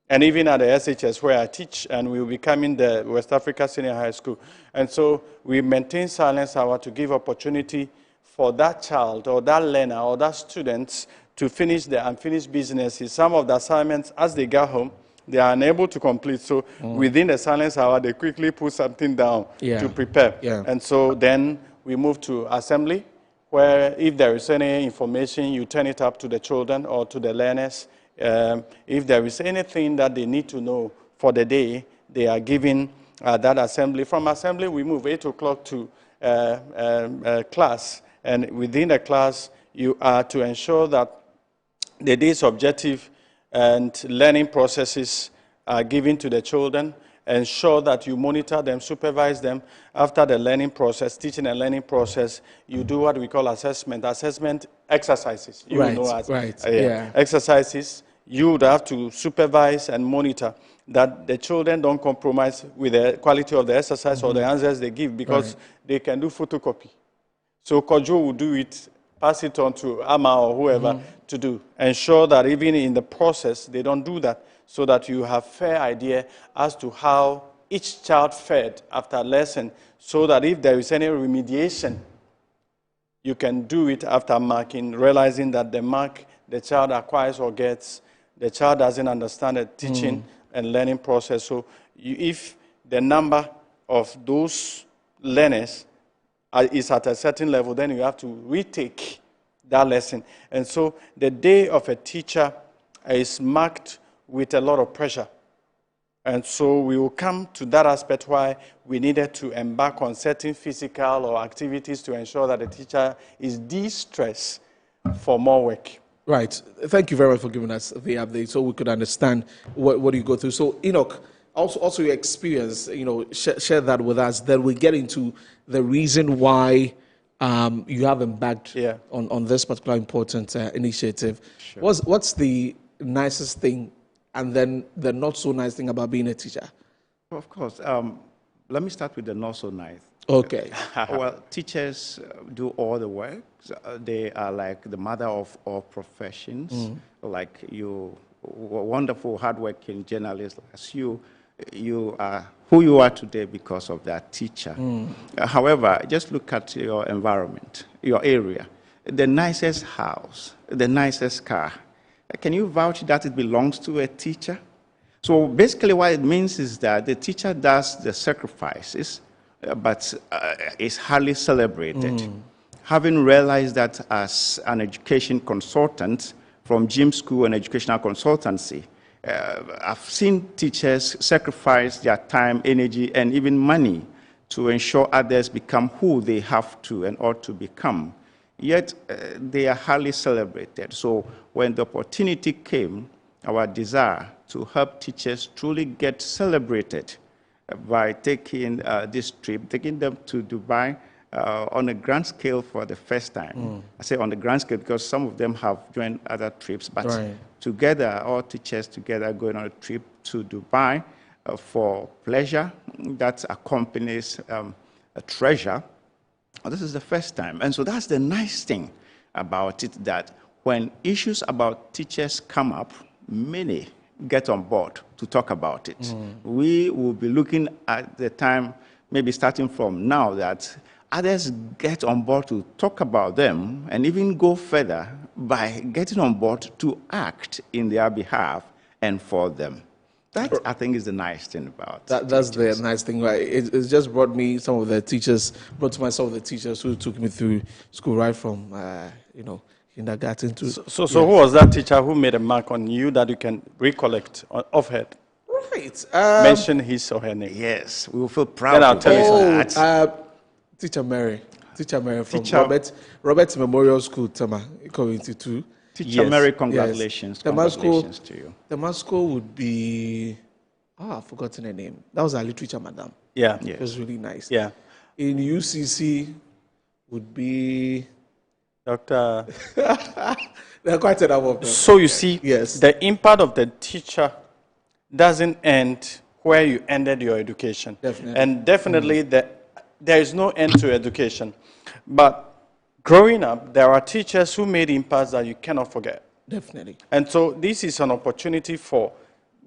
And even at the SHS where I teach, and we will be coming the West Africa Senior High School. And so we maintain silence hour to give opportunity for that child or that learner or that student to finish the unfinished businesses. Some of the assignments, as they get home, they are unable to complete. So within the silence hour, they quickly put something down to prepare. And so then we move to assembly, where if there is any information, you turn it up to the children or to the learners. If there is anything that they need to know for the day, they are given that assembly. From assembly, we move 8 o'clock to class. And within the class, you are to ensure that the day's objective and learning processes are given to the children. Ensure that you monitor them, supervise them. After the learning process, teaching and learning process, you do what we call assessment exercises. You know as, exercises. You would have to supervise and monitor that the children don't compromise with the quality of the exercise or the answers they give, because they can do photocopy. So Kojo will do it, pass it on to Ama or whoever to do. Ensure that even in the process, they don't do that, so that you have fair idea as to how each child fared after lesson, so that if there is any remediation, you can do it after marking, realizing that the mark the child acquires or gets, the child doesn't understand the teaching and learning process. So if the number of those learners is at a certain level, then you have to retake that lesson. And so the day of a teacher is marked with a lot of pressure. And so we will come to that aspect why we needed to embark on certain physical or activities to ensure that the teacher is de-stressed for more work. Right. Thank you very much for giving us the update so we could understand what you go through. So, Enoch, also your experience, share that with us. Then we get into the reason why you have embarked on this particular important initiative. Sure. What's the nicest thing and then the not so nice thing about being a teacher? Of course. Let me start with the not so nice. Okay. Well, teachers do all the work. They are like the mother of all professions. Like you, wonderful, hardworking journalists as you are who you are today because of that teacher. However, just look at your environment, your area. The nicest house, the nicest car. Can you vouch that it belongs to a teacher? So basically what it means is that the teacher does the sacrifices, but is hardly celebrated. Having realized that as an education consultant from Jim School and Educational Consultancy, I've seen teachers sacrifice their time, energy, and even money to ensure others become who they have to and ought to become. Yet they are hardly celebrated. So when the opportunity came, our desire to help teachers truly get celebrated by taking this trip, taking them to Dubai on a grand scale for the first time. I say on the grand scale because some of them have joined other trips, but together, all teachers together going on a trip to Dubai for pleasure that accompanies a treasure. This is the first time. And so that's the nice thing about it, that when issues about teachers come up, many get on board to talk about it. We will be looking at the time, maybe starting from now, that others get on board to talk about them and even go further by getting on board to act in their behalf and for them. That, I think, is the nice thing about it. That's the nice thing, right? It just brought to me some of the teachers who took me through school right from, kindergarten to... So who was that teacher who made a mark on you that you can recollect offhand? Right. Mention his or her name. Yes, we will feel proud. Then I'll tell you that. Teacher Mary from Robert Memorial School, Tama, Community 2. Teacher Mary, congratulations. Yes. Congratulations to you. The Masco would be, I've forgotten her name. That was our literature madam. Yeah. It was really nice. Yeah. In UCC would be Dr. There are quite a number of them. So you see, the impact of the teacher doesn't end where you ended your education. Definitely. And definitely the there is no end to education. But growing up, there are teachers who made impacts that you cannot forget. Definitely. And so this is an opportunity for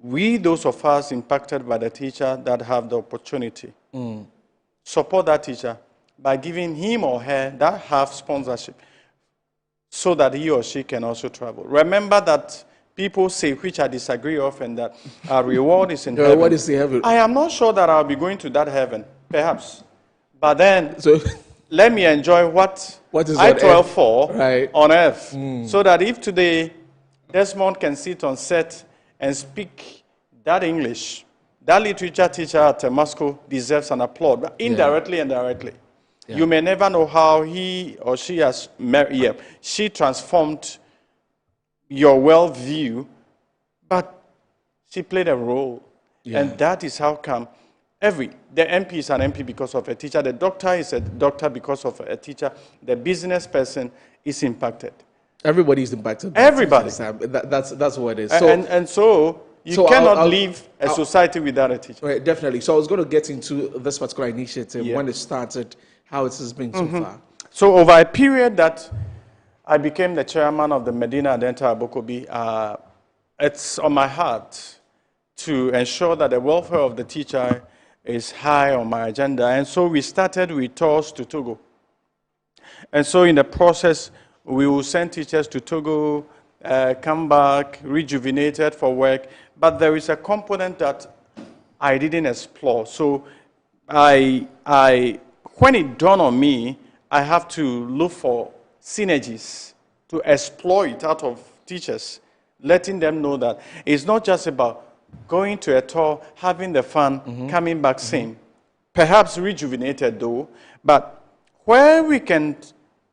those of us impacted by the teacher that have the opportunity. Support that teacher by giving him or her that have sponsorship so that he or she can also travel. Remember that people say, which I disagree often, that our reward is in heaven. What is in heaven? I am not sure that I'll be going to that heaven, perhaps. But then, let me enjoy what is I on toil earth? for Right. on earth. So that if today Desmond can sit on set and speak that English, that literature teacher at Moscow deserves an applaud, but indirectly and directly. Yeah. You may never know how he or she has, she transformed your worldview, but she played a role. Yeah. And that is how come the MP is an MP because of a teacher, the doctor is a doctor because of a teacher, the business person is impacted. Everybody is impacted. Everybody. That's what it is. And so you cannot leave a society without a teacher. Right, definitely. So I was going to get into this particular initiative, when it started, how it has been so far. So over a period that I became the chairman of the Medina Adenta Abokobi, it's on my heart to ensure that the welfare of the teacher is high on my agenda. And so we started with tours to Togo. And so in the process, we will send teachers to Togo, come back, rejuvenated for work. But there is a component that I didn't explore. So when it dawned on me, I have to look for synergies to exploit out of teachers, letting them know that it's not just about going to a tour, having the fun, coming back same. Perhaps rejuvenated though, but where we can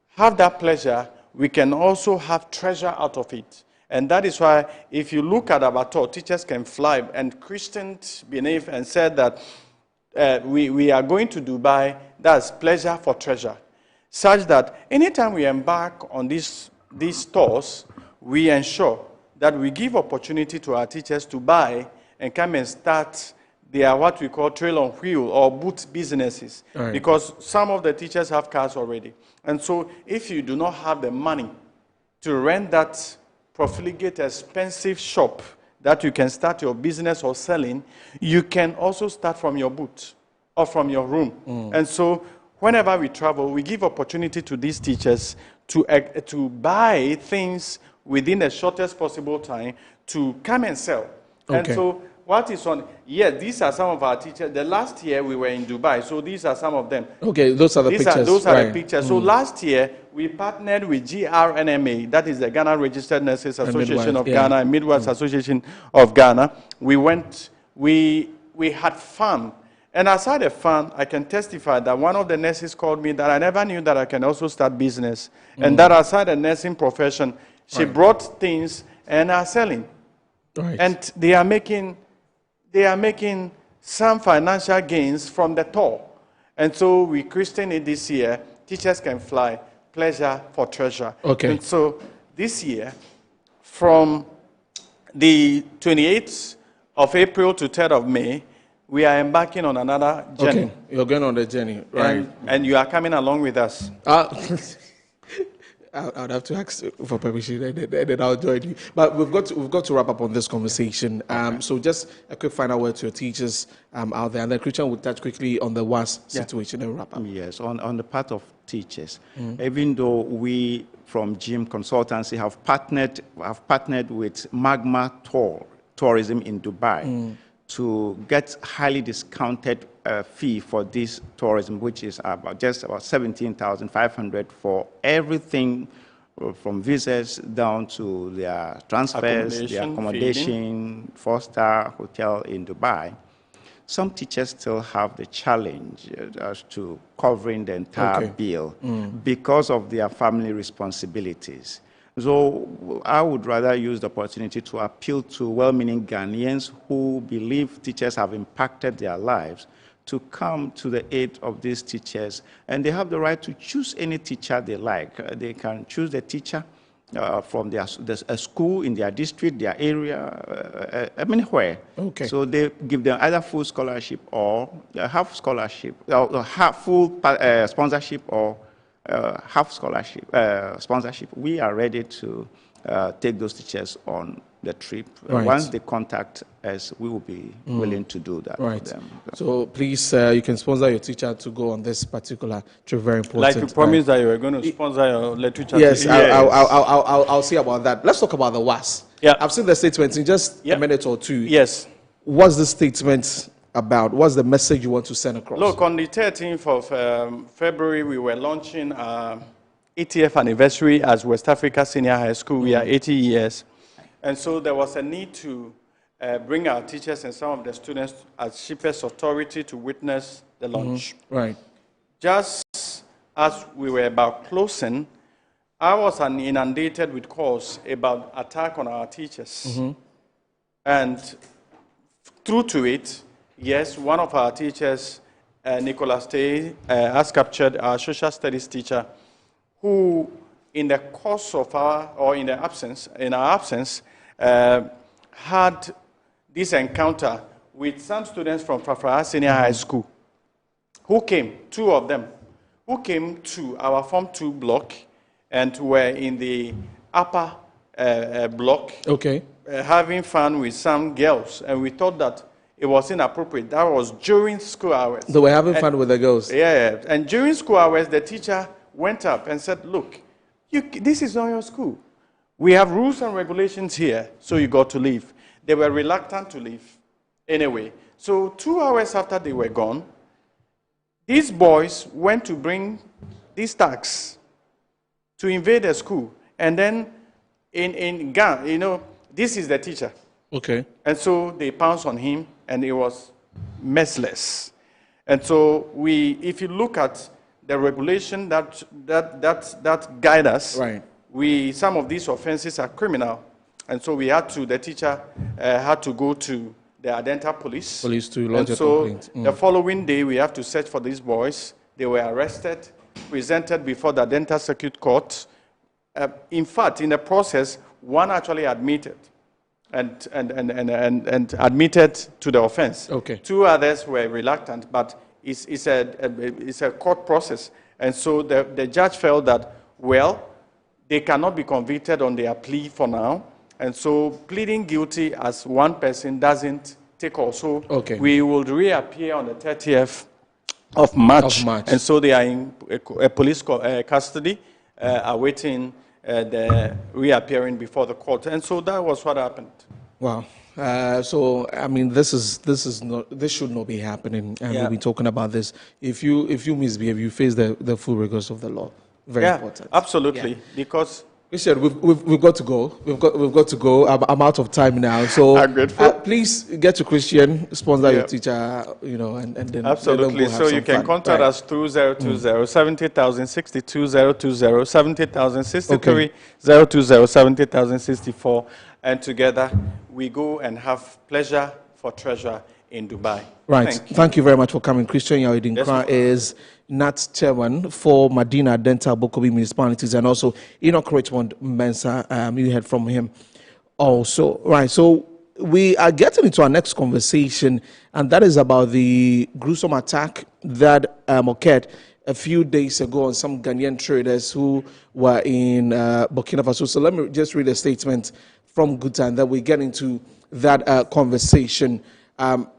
have that pleasure, we can also have treasure out of it. And that is why if you look at our tour, teachers can fly, and Christian beneath and said that we are going to Dubai, that's pleasure for treasure. Such that anytime we embark on these tours, we ensure that we give opportunity to our teachers to buy and come and start their what we call trail on wheel or boot businesses. Right. Because some of the teachers have cars already. And so if you do not have the money to rent that profligate expensive shop that you can start your business or selling, you can also start from your boot or from your room. And so whenever we travel, we give opportunity to these teachers to buy things within the shortest possible time to come and sell. Okay. And so what is on, these are some of our teachers. The last year we were in Dubai, so these are some of them. Okay, those are the pictures. Those are the pictures. So last year we partnered with GRNMA, that is the Ghana Registered Nurses Association of Ghana and Midwives Association of Ghana. We went, we had fun. And aside the fun, I can testify that one of the nurses called me that I never knew that I can also start business. And that aside the nursing profession, she brought things and are selling. Right. And they are making some financial gains from the tour. And so we christened it this year, Teachers Can Fly, Pleasure for Treasure. Okay. And so this year, from the 28th of April to 3rd of May, we are embarking on another journey. Okay, you're going on the journey, right? And you are coming along with us. I'd have to ask for permission, and then I'll join you. But we've got to wrap up on this conversation. So just a quick final word to your teachers out there, and then Christian will touch quickly on the WAS situation and wrap up. Yes, on the part of teachers, even though we from GIM Consultancy have partnered with Magma Tourism in Dubai to get highly discounted fee for this tourism, which is about 17,500 for everything from visas down to their transfers, their accommodation, 4-star hotel in Dubai. Some teachers still have the challenge as to covering the entire bill because of their family responsibilities. So I would rather use the opportunity to appeal to well-meaning Ghanaians who believe teachers have impacted their lives to come to the aid of these teachers. And they have the right to choose any teacher they like. They can choose the teacher from a school in their district, their area, anywhere. Okay. So they give them either full scholarship or half scholarship, or half full sponsorship or half scholarship sponsorship. We are ready to take those teachers on the trip. Right. Once they contact us, we will be willing to do that Right. for them. So please, you can sponsor your teacher to go on this particular trip. Very important. Like you promised that you were going to sponsor your literature. Yes, I'll see about that. Let's talk about the WAS. Yeah. I've seen the statement in just a minute or two. Yes. What's the statement about? What's the message you want to send across? Look, on the 13th of February, we were launching our 80th anniversary as West Africa Senior High School. We are 80 years. And so there was a need to bring our teachers and some of the students as chiefest authority to witness the launch. Right. Just as we were about closing, I was inundated with calls about attack on our teachers. And true to it, yes, one of our teachers, Nicholas Tay, has captured our social studies teacher, who in the course of our absence, had this encounter with some students from Fafra Senior High School, who came, two of them, who came to our Form 2 block and were in the upper block, having fun with some girls, and we thought that it was inappropriate. That was during school hours. They were having fun with the girls. Yeah, and during school hours, the teacher went up and said, look, this is not your school. We have rules and regulations here, so you got to leave. They were reluctant to leave anyway. So 2 hours after they were gone, these boys went to bring these thugs to invade the school. And then in Ghana, this is the teacher. Okay. And so they pounced on him, and it was merciless. And so if you look at the regulation that guide us, right. Some of these offenses are criminal, and so the teacher had to go to the Adenta police. Police to lodge a complaint. The following day, we have to search for these boys. They were arrested, presented before the Adenta Circuit Court. In fact, in the process, one actually admitted and admitted to the offense. Okay. 2 others were reluctant, but it's a court process, and so the judge felt that, well, they cannot be convicted on their plea for now, and so pleading guilty as one person doesn't take all. So we will reappear on the 30th of March, and so they are in a police custody, awaiting the reappearing before the court, and so that was what happened. Wow. So I mean, this should not be happening, and we'll be talking about this. If you misbehave, you face the full rigors of the law. Very important. Absolutely. Because Richard, we've got to go. We've got to go. I'm out of time now. So please get to Christian, sponsor your teacher, and then absolutely. So you can contact us through 020 70,062 020 70,063 020 70,064, and together we go and have pleasure for treasure in Dubai. Right. Thank you very much for coming. Christian Yawidinkra is NAT chairman for Medina, Dental, Bokobi municipalities, and also Enoch Richmond Mensa. You heard from him also. Right. So we are getting into our next conversation, and that is about the gruesome attack that occurred a few days ago on some Ghanaian traders who were in Burkina Faso. So let me just read a statement from Guta, and then we get into that conversation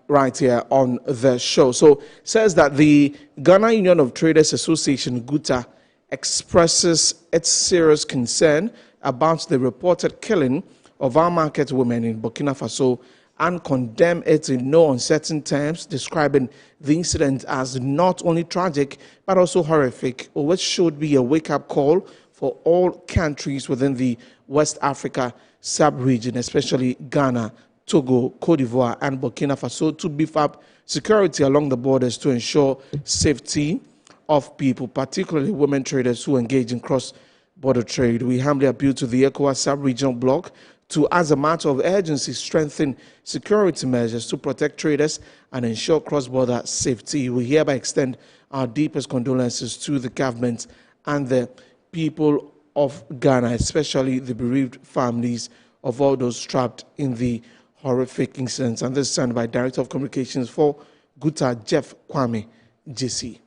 right here on the show. So it says that the Ghana Union of Traders Association, Guta, expresses its serious concern about the reported killing of our market women in Burkina Faso and condemn it in no uncertain terms, describing the incident as not only tragic but also horrific, which should be a wake-up call for all countries within the West Africa sub-region, especially Ghana, Togo, Cote d'Ivoire, and Burkina Faso, to beef up security along the borders to ensure safety of people, particularly women traders who engage in cross-border trade. We humbly appeal to the ECOWAS sub-regional bloc to, as a matter of urgency, strengthen security measures to protect traders and ensure cross-border safety. We hereby extend our deepest condolences to the government and the people of Ghana, especially the bereaved families of all those trapped in the horrific incidents. And this is signed by Director of Communications for Guta, Jeff Kwame, JC.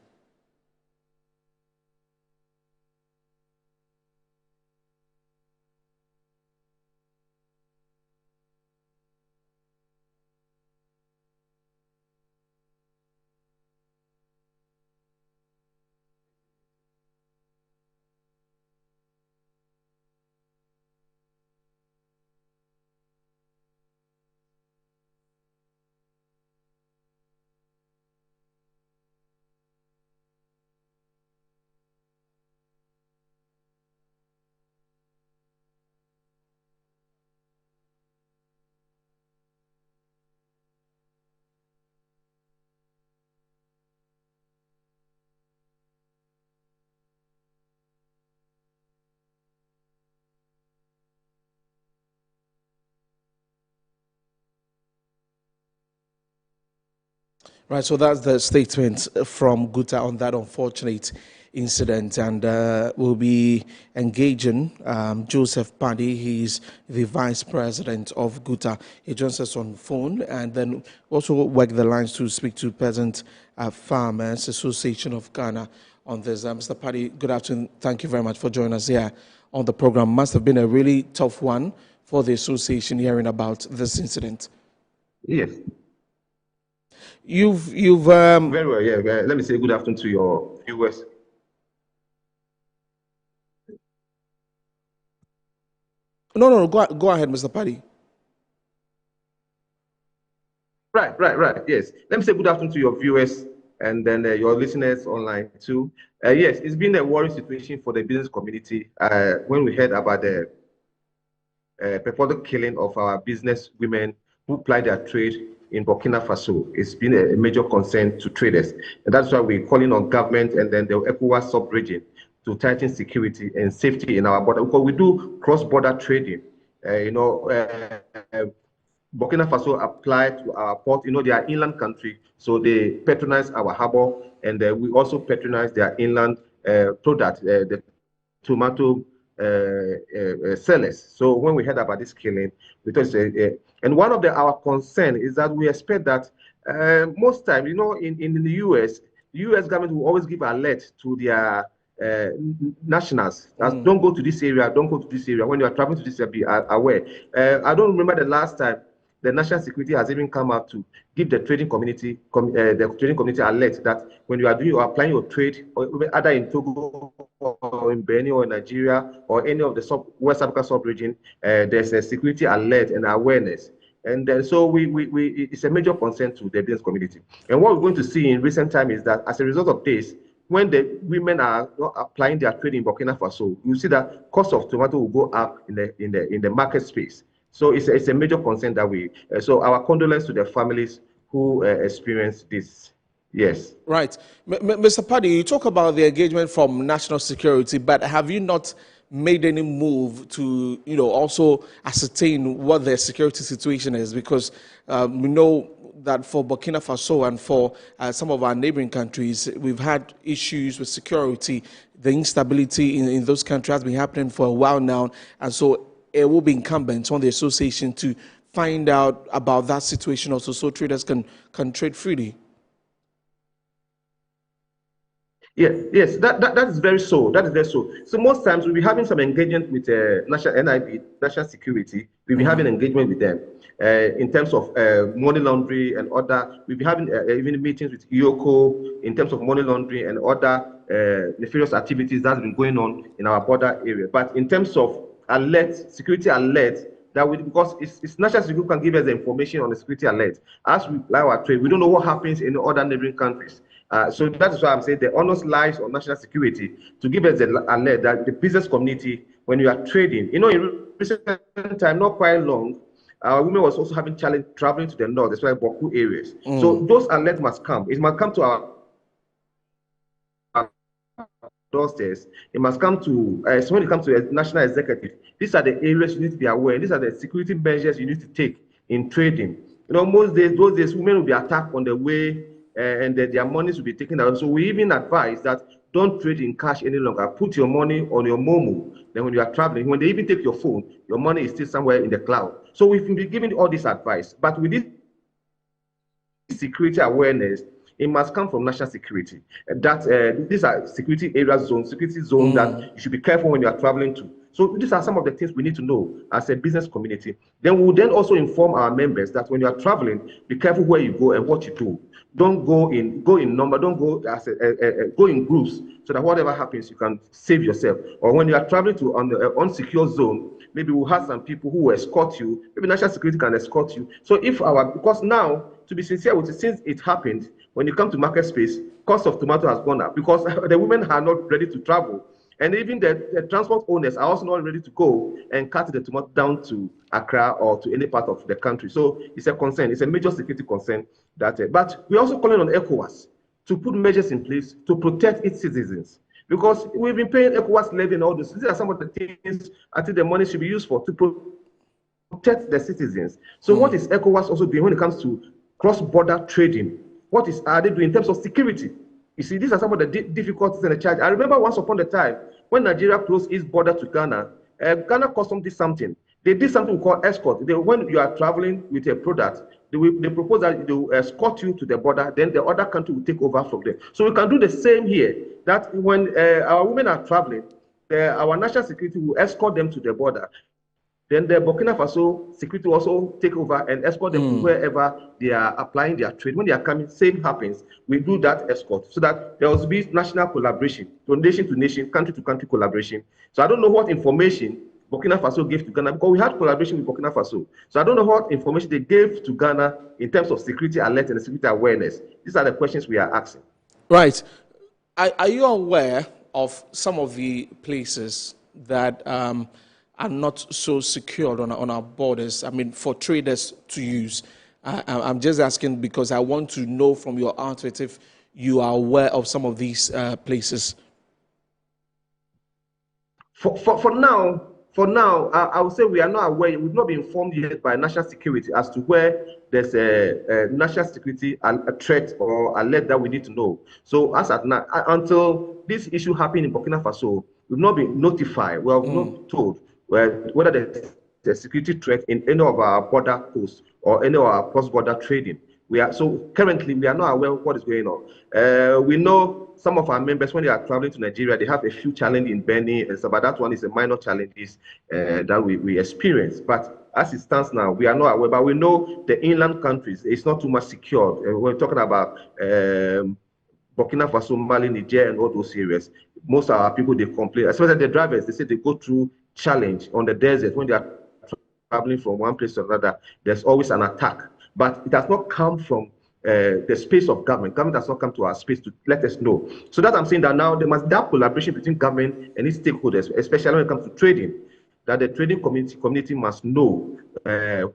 Right, so that's the statement from Guta on that unfortunate incident, and we'll be engaging Joseph Paddy. He's the vice president of Guta. He joins us on phone, and then also work the lines to speak to Peasant Farmers Association of Ghana on this. Mr. Paddy, good afternoon. Thank you very much for joining us here on the program. Must have been a really tough one for the association hearing about this incident. Yes. You've very well, yeah. Let me say good afternoon to your viewers. No, go ahead, Mr. Paddy. Right, yes. Let me say good afternoon to your viewers and then your listeners online too. Yes, it's been a worrying situation for the business community when we heard about the purported killing of our business women who ply their trade in Burkina Faso. It's been a major concern to traders. And that's why we're calling on government and then the ECOWAS sub-region to tighten security and safety in our border. Because we do cross-border trading. Burkina Faso apply to our port. They are inland country, so they patronize our harbor, and we also patronize their inland product, the tomato sellers. So when we heard about this killing, we thought and one of our concern is that we expect that most times, in the U.S. government will always give alert to their nationals. Don't go to this area, don't go to this area. When you are traveling to this area, be aware. I don't remember the last time the national security has even come out to give the trading community, alert that when you are applying your trade, either in Togo or in Benin or in Nigeria or any of the West Africa sub-region, there's a security alert and awareness. And so it's a major concern to the business community. And what we're going to see in recent time is that as a result of this, when the women are not applying their trade in Burkina Faso, you see that cost of tomato will go up in the market space. So it's a major concern that so our condolences to the families who experienced this. Yes. Right. Mr. Paddy, you talk about the engagement from national security, but have you not made any move to, also ascertain what the security situation is? Because we know that for Burkina Faso and for some of our neighboring countries, we've had issues with security. The instability in those countries has been happening for a while now, and so it will be incumbent on the association to find out about that situation also, so traders can trade freely. Yes, that is very so. That is very so. So most times we'll be having some engagement with national NIB, national security. We'll be having engagement with them in terms of money laundering and other. We'll be having even meetings with IOCO in terms of money laundering and other nefarious activities that's been going on in our border area. But in terms of security alerts, because it's national security can give us the information on the security alert. As we apply our trade, we don't know what happens in other neighboring countries. So that's why I'm saying the onus lies on national security to give us the alert that the business community, when you are trading, in recent time, not quite long, women was also having challenge traveling to the north, especially Boku areas. So those alerts must come. It must come to our doorstairs. It must come to, so when it comes to a national executive, these are the areas you need to be aware. These are the security measures you need to take in trading. Those days, women will be attacked on the way, and their monies will be taken out. So we even advise that don't trade in cash any longer. Put your money on your Momo. Then when you are traveling, when they even take your phone, your money is still somewhere in the cloud. So we've been giving all this advice, but with this security awareness, it must come from national security. That these are security area zones, security zone that you should be careful when you are traveling to. So these are some of the things we need to know as a business community. Then we will then also inform our members that when you are traveling, be careful where you go and what you do. Don't go in number. Don't go as go in groups so that whatever happens, you can save yourself. Or when you are traveling to an unsecure zone, maybe we'll have some people who will escort you. Maybe national security can escort you. So because now, to be sincere with you, since it happened, when you come to market space, cost of tomato has gone up because the women are not ready to travel. And even the transport owners are also not ready to go and cut the tomato down to Accra or to any part of the country. So it's a concern. It's a major security concern. But we're also calling on ECOWAS to put measures in place to protect its citizens. Because we've been paying ECOWAS levy and all this. These are some of the things I think the money should be used for to protect the citizens. So what is ECOWAS also doing when it comes to cross-border trading? What are they doing in terms of security? You see, these are some of the difficulties and the challenge. I remember once upon a time when Nigeria closed its border to Ghana, Ghana Customs did something. They did something called escort. When you are traveling with a product, they propose that they will escort you to the border, then the other country will take over from there. So we can do the same here, that when our women are traveling, our national security will escort them to the border. Then the Burkina Faso security will also take over and escort them to wherever they are applying their trade. When they are coming, same happens. We do that escort so that there will be national collaboration, from nation to nation, country to country collaboration. So I don't know what information Burkina Faso gave to Ghana, because we had collaboration with Burkina Faso. So I don't know what information they gave to Ghana in terms of security alert and security awareness. These are the questions we are asking. Right. Are you aware of some of the places that are not so secured on our borders? I mean, for traders to use. I'm just asking because I want to know from your outfit if you are aware of some of these places. For now, I would say we are not aware. We've not been informed yet by national security as to where there's a national security threat or alert that we need to know. So as at now, until this issue happened in Burkina Faso, we've not been notified. We have not told whether there's a security threat in any of our border posts or any of our cross-border trading. Currently we are not aware of what is going on. We know some of our members, when they are traveling to Nigeria, they have a few challenges in Benin and stuff, but that one is a minor challenges that we experience. But as it stands now, we are not aware, but we know the inland countries, it's not too much secured. We're talking about Burkina Faso, Mali, Niger, and all those areas. Most of our people, they complain, especially the drivers, they say they go through challenge on the desert when they are traveling from one place to another. There's always an attack, but it has not come from the space of government. Government has not come to our space to let us know. So that I'm saying that now there must be that collaboration between government and its stakeholders, especially when it comes to trading, that the trading community must know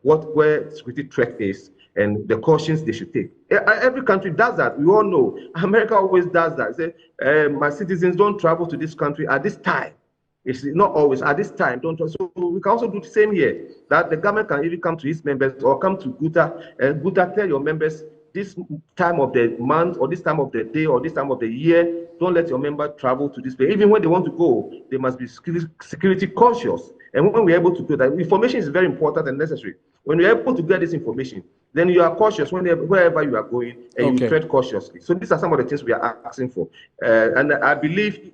where security threat is and the cautions they should take. Every country does that. We all know. America always does that. Say, my citizens don't travel to this country at this time. It's not always at this time. So we can also do the same here. That the government can even come to its members or come to Guta and Guta tell your members this time of the month or this time of the day or this time of the year, don't let your member travel to this place. Even when they want to go, they must be security conscious. And when we're able to do that, information is very important and necessary. When you're able to get this information, then you are cautious wherever you are going and you tread cautiously. So these are some of the things we are asking for. And I believe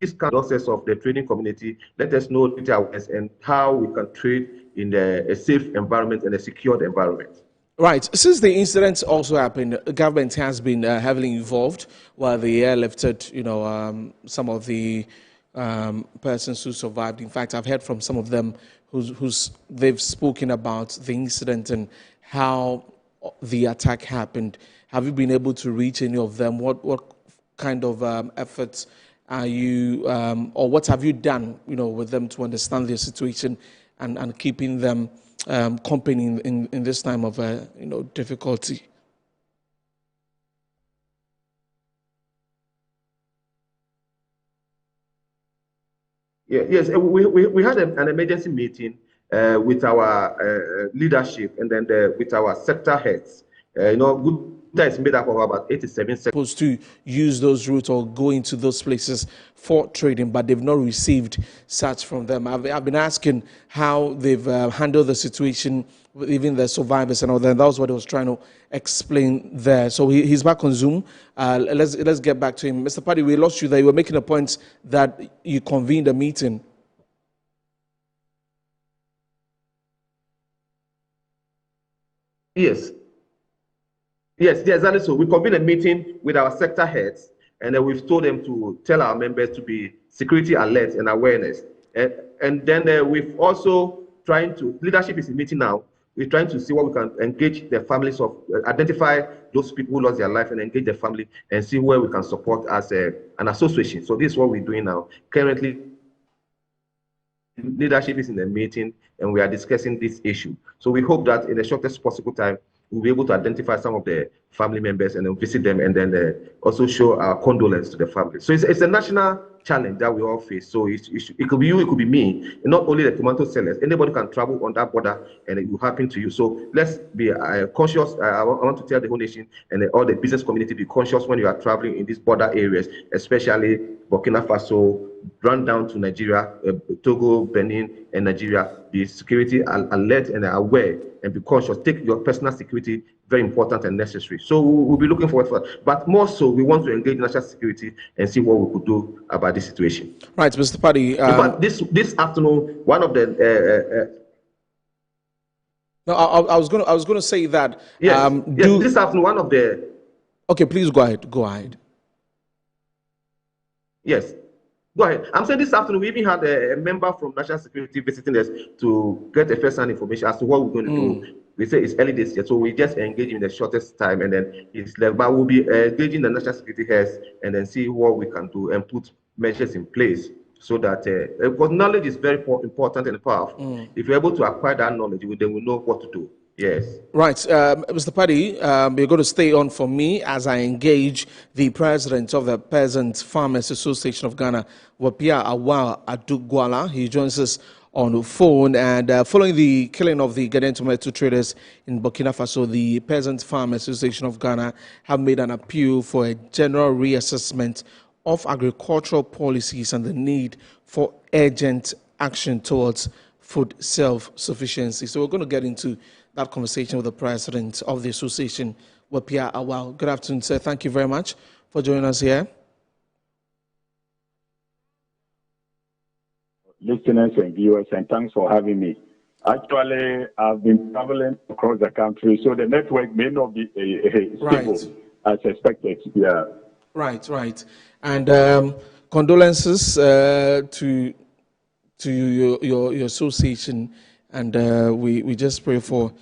this process of the trading community, let us know details and how we can trade in a safe environment and a secured environment. Right. Since the incident also happened, the government has been heavily involved while they airlifted, some of the persons who survived. In fact, I've heard from some of them they've spoken about the incident and how the attack happened. Have you been able to reach any of them? What kind of efforts are you, or what have you done, with them to understand their situation and keeping them company in this time of, difficulty? Yes, we had an emergency meeting with our leadership and then with our sector heads. Good is made up of about 87 supposed to use those routes or go into those places for trading, but they've not received such from them. I've been asking how they've handled the situation with even the survivors and all that. And that was what I was trying to explain there. So he's back on Zoom. Let's get back to him. Mr. Paddy, we lost you there. You were making a point that you convened a meeting. Yes. Yes, exactly. So we convened a meeting with our sector heads, and then we've told them to tell our members to be security alert and awareness. And then we've also trying to, leadership is in meeting now. We're trying to see what we can engage the families of, identify those people who lost their life and engage the family and see where we can support as an association. So this is what we're doing now. Currently, leadership is in the meeting and we are discussing this issue. So we hope that in the shortest possible time, we'll be able to identify some of the family members and then visit them and then also show our condolence to the family. So it's a national challenge that we all face. So it could be you, it could be me, and not only the tomato sellers. Anybody can travel on that border and it will happen to you. So let's be conscious. I want to tell the whole nation and all the business community, be conscious when you are traveling in these border areas, especially Burkina Faso, run down to Nigeria, Togo, Benin, and Nigeria. Be security alert and aware and be conscious. Take your personal security very important and necessary. So we'll be looking forward for that. But more so, we want to engage national security and see what we could do about this situation. Right, Mr. Paddy. But this afternoon, one of the no, I was going to say that. Yes, yes, this afternoon, one of the. Okay, please go ahead. Go ahead. Yes. Go ahead. I'm saying this afternoon, we even had a member from National Security visiting us to get a first-hand information as to what we're going to do. We say it's early this year, so we just engage in the shortest time, and then it's left. But we'll be engaging the National Security heads and then see what we can do and put measures in place so that, because knowledge is very important and powerful. If you're able to acquire that knowledge, then we know what to do. Yes. Right. Mr. Paddy, you're going to stay on for me as I engage the president of the Peasant Farmers Association of Ghana, Wapia Awa Adugwala. He joins us on the phone. And following the killing of the Ghanaian tomato traders in Burkina Faso, the Peasant Farmers Association of Ghana have made an appeal for a general reassessment of agricultural policies and the need for urgent action towards food self-sufficiency. So we're going to get into that conversation with the president of the association, Wapia Awa. Good afternoon, sir. Thank you very much for joining us here. Listeners and viewers, and thanks for having me. Actually, I've been traveling across the country, so the network may not be stable as expected. Yeah. Right. And condolences to your association. And we just pray for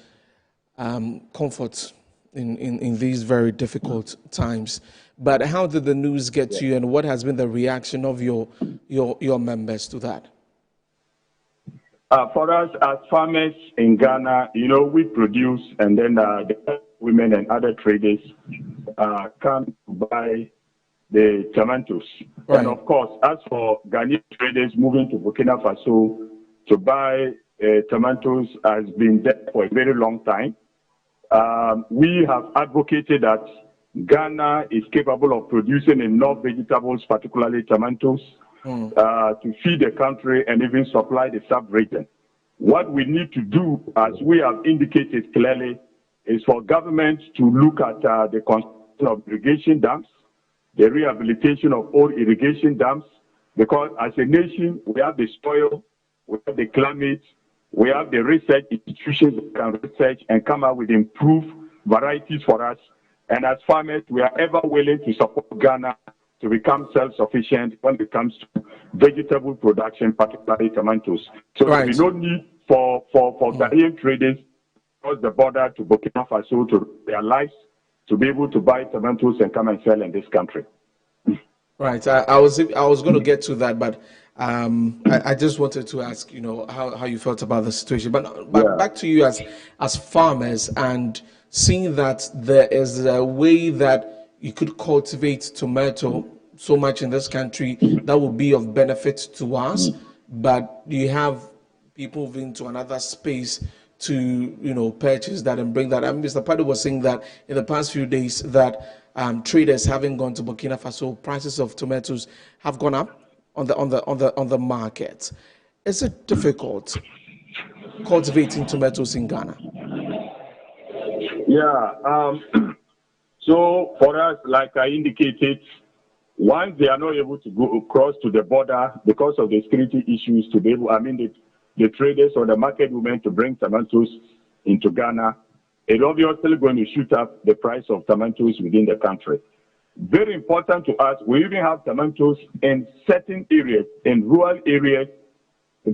comfort in these very difficult times. But how did the news get to you, and what has been the reaction of your members to that? For us as farmers in Ghana, we produce, and then the women and other traders come to buy the tomatoes. Right. And of course, as for Ghanaian traders moving to Burkina Faso to buy tomatoes has been there for a very long time. We have advocated that Ghana is capable of producing enough vegetables, particularly tomatoes, to feed the country and even supply the sub-region. What we need to do, as we have indicated clearly, is for government to look at the construction of irrigation dams, the rehabilitation of old irrigation dams, because as a nation, we have the soil, we have the climate, we have the research institutions that can research and come up with improved varieties for us. And as farmers, we are ever willing to support Ghana to become self-sufficient when it comes to vegetable production, particularly tomatoes. So there is no need for Ghanaian traders across the border to Burkina Faso to their lives to be able to buy tomatoes and come and sell in this country. Right. I was going to get to that, but I just wanted to ask, how you felt about the situation. But back to you as farmers and seeing that there is a way that you could cultivate tomato so much in this country that will be of benefit to us, but you have people moving to another space to purchase that and bring that. I mean, Mr. Padu was saying that in the past few days that traders having gone to Burkina Faso, prices of tomatoes have gone up on the market. Is it difficult cultivating tomatoes in Ghana? Yeah. So for us, like I indicated, once they are not able to go across to the border because of the security issues to be able, the traders or the market women to bring tomatoes into Ghana, it's obviously going to shoot up the price of tomatoes within the country. Very important to us, we even have tomatoes in certain areas, in rural areas,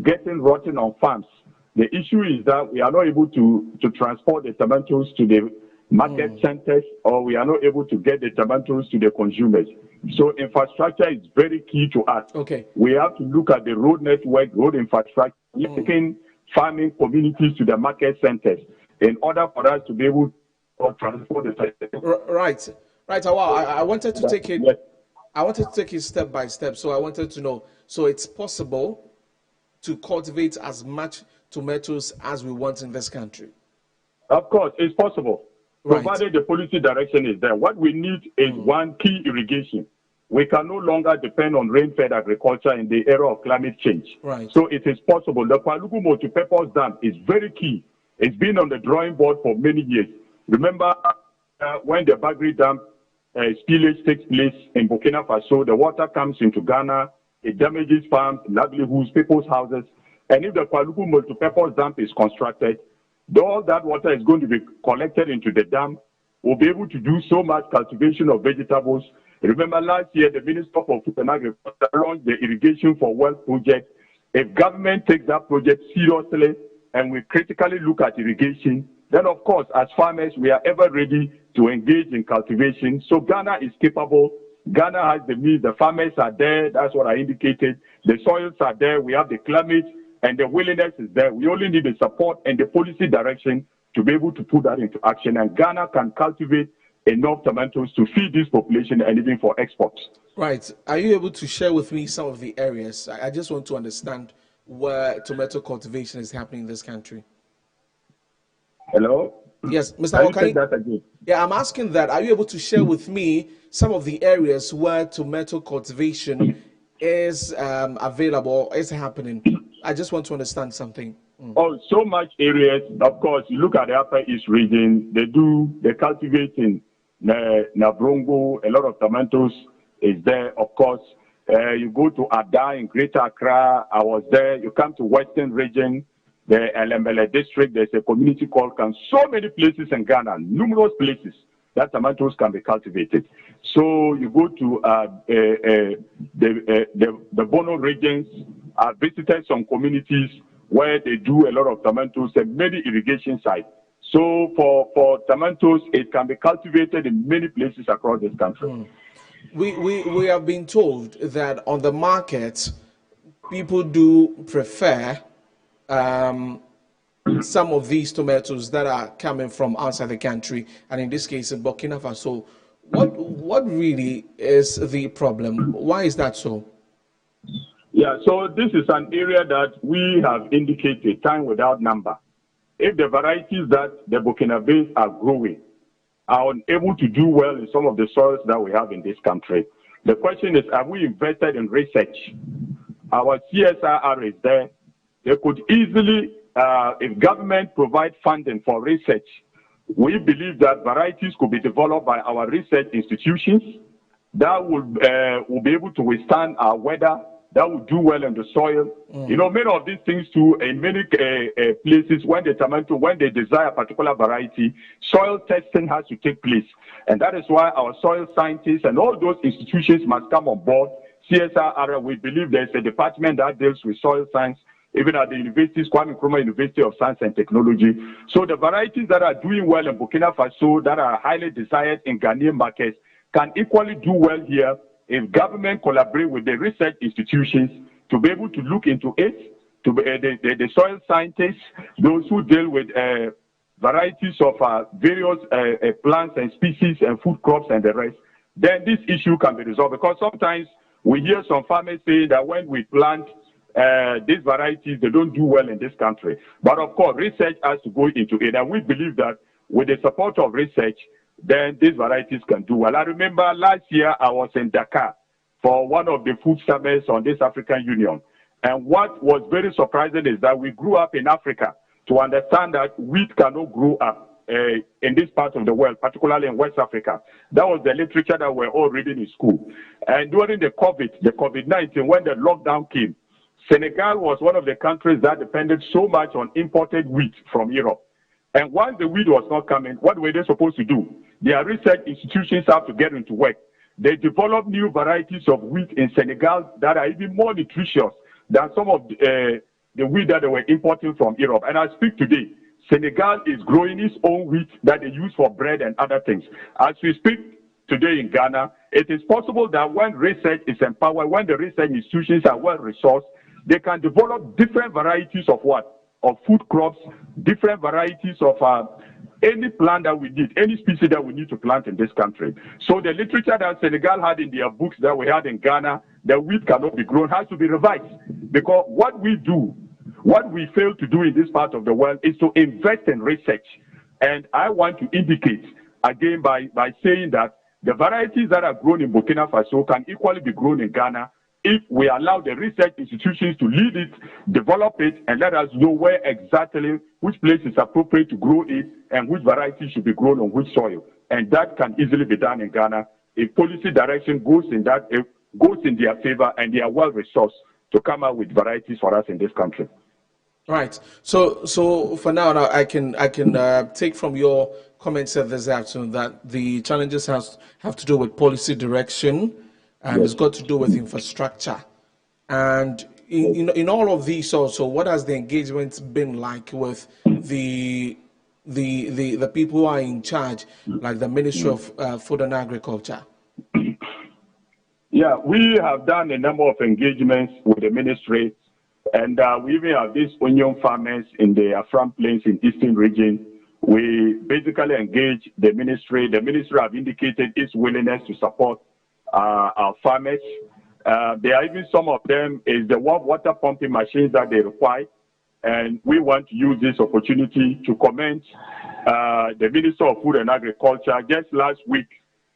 getting rotten on farms. The issue is that we are not able to transport the tomatoes to the market centers, or we are not able to get the tomatoes to the consumers. So infrastructure is very key to us. Okay. We have to look at the road network, road infrastructure, linking farming communities to the market centers in order for us to be able to transport the Right. I wanted to take it. Yes. I wanted to take it step by step. So I wanted to know. So it's possible to cultivate as much tomatoes as we want in this country. Of course, it's possible, provided the policy direction is there. What we need is one key irrigation. We can no longer depend on rain-fed agriculture in the era of climate change. Right. So it is possible. The Kwalugu multi-purpose dam is very key. It's been on the drawing board for many years. Remember when the Bagri Dam spillage takes place in Burkina Faso, the water comes into Ghana, it damages farms, livelihoods, people's houses. And if the Kwalugu multi-purpose dam is constructed, all that water is going to be collected into the dam. We'll be able to do so much cultivation of vegetables. Remember last year, the Minister for Food and Agriculture launched the Irrigation for Wealth project. If government takes that project seriously and we critically look at irrigation, then of course, as farmers, we are ever ready to engage in cultivation. So Ghana is capable. Ghana has the means. The farmers are there. That's what I indicated. The soils are there. We have the climate. And the willingness is there. We only need the support and the policy direction to be able to put that into action. And Ghana can cultivate enough tomatoes to feed this population and even for exports. Right. Are you able to share with me some of the areas? I just want to understand where tomato cultivation is happening in this country. Hello? Yes, Mr. Okani. Yeah, I'm asking that. Are you able to share with me some of the areas where tomato cultivation is available, is happening? I just want to understand something. Oh, so much areas. Of course, you look at the Upper East region, they cultivate in Nabrongo, a lot of tomatoes is there. Of course, you go to Ada in Greater Accra, I was there. You come to Western region, the Elembele district, there's a community called Kan. So many places in Ghana, numerous places that tomatoes can be cultivated. So you go to the Bono regions, I've visited some communities where they do a lot of tomatoes and many irrigation sites. So for tomatoes, it can be cultivated in many places across this country. We have been told that on the market, people do prefer some of these tomatoes that are coming from outside the country, and in this case, in Burkina Faso. What really is the problem? Why is that so? Yeah, so this is an area that we have indicated time without number. If the varieties that the Burkinabés are growing are unable to do well in some of the soils that we have in this country, the question is, have we invested in research? Our CSIR is there. They could easily, if government provide funding for research, we believe that varieties could be developed by our research institutions that will be able to withstand our weather, that will do well in the soil. You know, many of these things too, in many places, when they desire a particular variety, soil testing has to take place. And that is why our soil scientists and all those institutions must come on board. CSIR, we believe there's a department that deals with soil science, even at the universities, Kwame Nkrumah University of Science and Technology. So the varieties that are doing well in Burkina Faso, that are highly desired in Ghanaian markets, can equally do well here if government collaborate with the research institutions to be able to look into it, to the soil scientists, those who deal with varieties of various plants and species and food crops and the rest, then this issue can be resolved. Because sometimes we hear some farmers say that when we plant these varieties, they don't do well in this country. But of course, research has to go into it. And we believe that with the support of research, then these varieties can do well. I remember last year I was in Dakar for one of the food summits on this African Union. And what was very surprising is that we grew up in Africa to understand that wheat cannot grow up in this part of the world, particularly in West Africa. That was the literature that we're all reading in school. And during the COVID-19, when the lockdown came, Senegal was one of the countries that depended so much on imported wheat from Europe. And once the wheat was not coming, what were they supposed to do? Their research institutions have to get into work. They developed new varieties of wheat in Senegal that are even more nutritious than some of the wheat that they were importing from Europe. And I speak today, Senegal is growing its own wheat that they use for bread and other things. As we speak today in Ghana, it is possible that when research is empowered, when the research institutions are well resourced, they can develop different varieties of what? Of food crops, different varieties of any plant that we need, any species that we need to plant in this country. So the literature that Senegal had in their books that we had in Ghana, that wheat cannot be grown, has to be revised. Because what we fail to do in this part of the world is to invest in research. And I want to indicate again by saying that the varieties that are grown in Burkina Faso can equally be grown in Ghana if we allow the research institutions to lead it, develop it, and let us know where exactly, which place is appropriate to grow it, and which variety should be grown on which soil. And that can easily be done in Ghana if policy direction goes in their favor and they are well resourced to come out with varieties for us in this country. Right. So for now, I can take from your comments this afternoon that the challenges have to do with policy direction. It's got to do with infrastructure. And in all of these also, what has the engagement been like with the people who are in charge, like the Ministry of Food and Agriculture? Yeah, we have done a number of engagements with the ministry, and we even have these onion farmers in the Afram Plains in Eastern region. We basically engage the ministry. The ministry have indicated its willingness to support our farmers. There are even some of them is the water pumping machines that they require. And we want to use this opportunity to commend the Minister of Food and Agriculture. Just last week,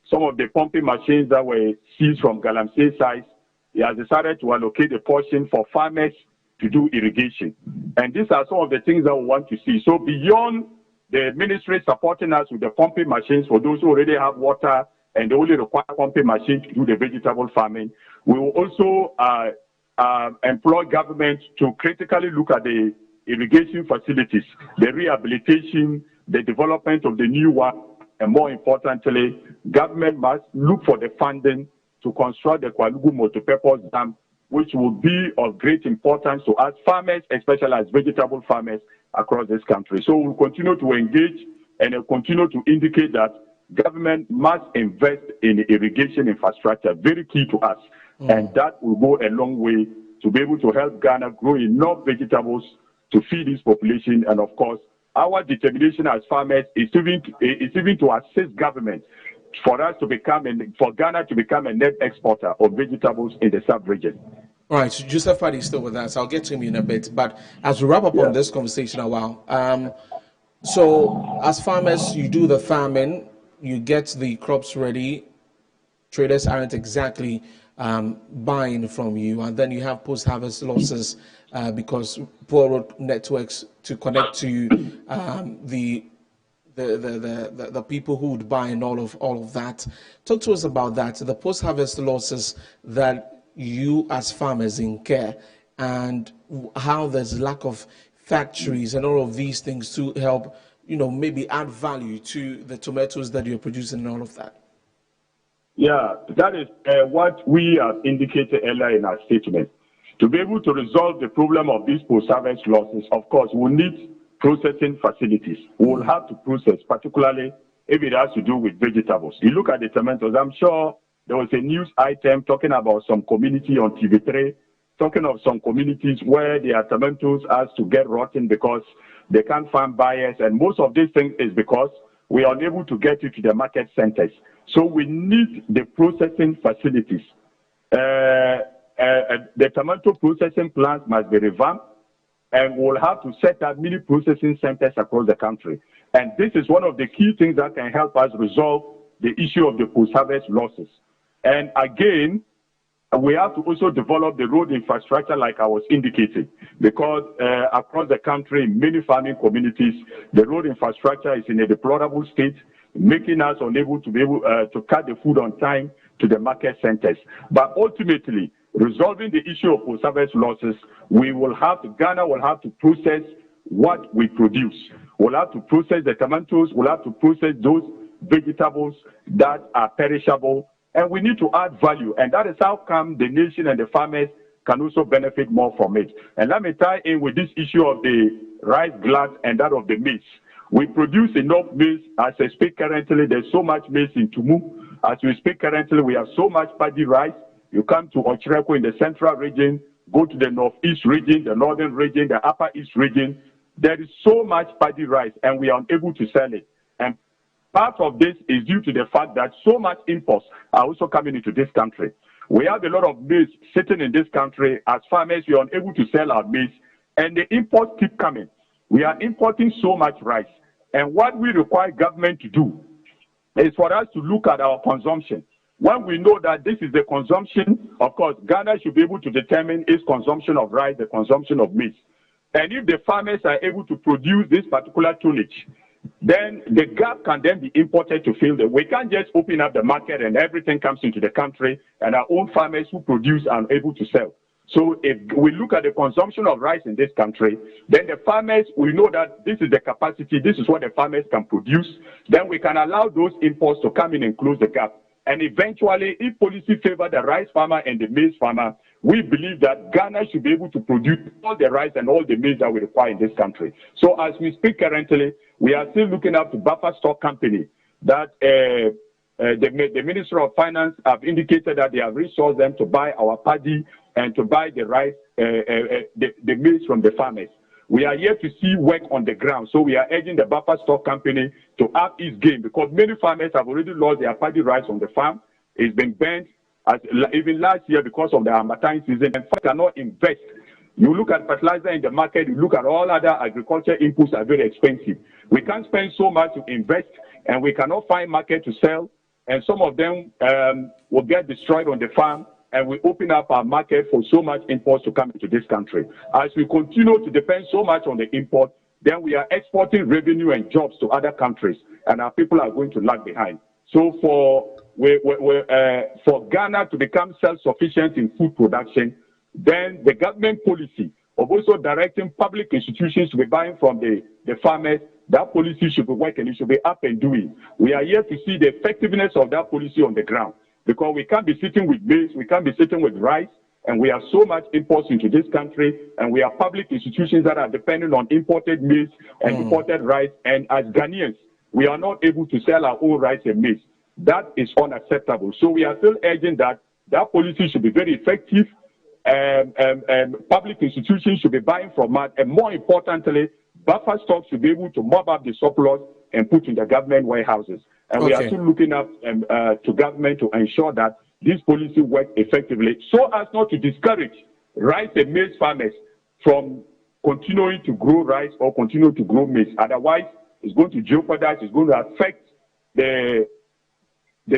some of the pumping machines that were seized from Galamsey site, he has decided to allocate a portion for farmers to do irrigation. And these are some of the things that we want to see. So beyond the ministry supporting us with the pumping machines for those who already have water and they only require pumping machine to do the vegetable farming, we will also employ government to critically look at the irrigation facilities, the rehabilitation, the development of the new one, and more importantly, government must look for the funding to construct the Kwalugu multipurpose dam, which will be of great importance to us farmers, especially as vegetable farmers across this country. So we'll continue to engage and continue to indicate that government must invest in irrigation infrastructure, very key to us. And that will go a long way to be able to help Ghana grow enough vegetables to feed its population. And of course, our determination as farmers is even to assist government for Ghana to become a net exporter of vegetables in the sub-region. All right, so Joseph Fadi is still with us. I'll get to him in a bit. But as we wrap up on this conversation a while, so as farmers, you do the farming, you get the crops ready, traders aren't exactly buying from you, and then you have post-harvest losses because poor road networks to connect to the people who would buy and all of that. Talk to us about that, the post-harvest losses that you as farmers incur, and how there's lack of factories and all of these things to help, maybe add value to the tomatoes that you're producing and all of that. Yeah, that is what we have indicated earlier in our statement. To be able to resolve the problem of these post-harvest losses, of course, we'll need processing facilities. We'll have to process, particularly if it has to do with vegetables. You look at the tomatoes, I'm sure there was a news item talking about some community on TV3, talking of some communities where their tomatoes has to get rotten because they can't find buyers. And most of these things is because we are unable to get it to the market centers. So we need the processing facilities. the tomato processing plants must be revamped, and we'll have to set up mini processing centers across the country. And this is one of the key things that can help us resolve the issue of the post-harvest losses. And again, we have to also develop the road infrastructure like I was indicating, because across the country, in many farming communities, the road infrastructure is in a deplorable state, making us unable to be able to cut the food on time to the market centers. But ultimately, resolving the issue of post-harvest losses, Ghana will have to process what we produce. We'll have to process the tomatoes, we'll have to process those vegetables that are perishable, and we need to add value. And that is how come the nation and the farmers can also benefit more from it. And let me tie in with this issue of the rice glad and that of the maize. We produce enough maize. As I speak currently, there's so much maize in Tumu. As we speak currently, we have so much paddy rice. You come to Ochireko in the central region, go to the northeast region, the northern region, the upper east region. There is so much paddy rice, and we are unable to sell it. And part of this is due to the fact that so much imports are also coming into this country. We have a lot of maize sitting in this country. As farmers, we are unable to sell our maize, and the imports keep coming. We are importing so much rice. And what we require government to do is for us to look at our consumption. When we know that this is the consumption, of course, Ghana should be able to determine its consumption of rice, the consumption of maize. And if the farmers are able to produce this particular tonnage, then the gap can then be imported to fill them. We can't just open up the market and everything comes into the country and our own farmers who produce are able to sell. So if we look at the consumption of rice in this country, then the farmers, we know that this is the capacity, this is what the farmers can produce, then we can allow those imports to come in and close the gap. And eventually, if policy favor the rice farmer and the maize farmer, we believe that Ghana should be able to produce all the rice and all the maize that we require in this country. So as we speak currently, we are still looking up to buffer stock company that the Minister of Finance have indicated that they have resourced them to buy our paddy and to buy the rice, the maize from the farmers. We are here to see work on the ground. So we are urging the buffer stock company to up its game, because many farmers have already lost their paddy rice on the farm. It's been burnt even last year because of the Harmattan season, and farmers cannot invest. You look at fertilizer in the market, you look at all other agriculture inputs are very expensive. We can't spend so much to invest, and we cannot find market to sell, and some of them will get destroyed on the farm, and we open up our market for so much imports to come into this country. As we continue to depend so much on the import, then we are exporting revenue and jobs to other countries, and our people are going to lag behind. So for Ghana to become self-sufficient in food production, then the government policy of also directing public institutions to be buying from the farmers, that policy should be working, it should be up and doing. We are here to see the effectiveness of that policy on the ground, because we can't be sitting with maize, we can't be sitting with rice, and we have so much imports into this country, and we have public institutions that are dependent on imported maize and imported rice, and as Ghanaians, we are not able to sell our own rice and maize. That is unacceptable. So we are still urging that that policy should be very effective, public institutions should be buying from us, and more importantly, buffer stocks should be able to mop up the surplus and put in the government warehouses. And we are still looking up to government to ensure that this policy works effectively, so as not to discourage rice and maize farmers from continuing to grow rice or continue to grow maize. Otherwise, it's going to jeopardize, it's going to affect the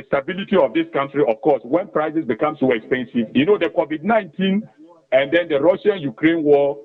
stability of this country, of course, when prices become so expensive. You know, the COVID-19 and then the Russia-Ukraine war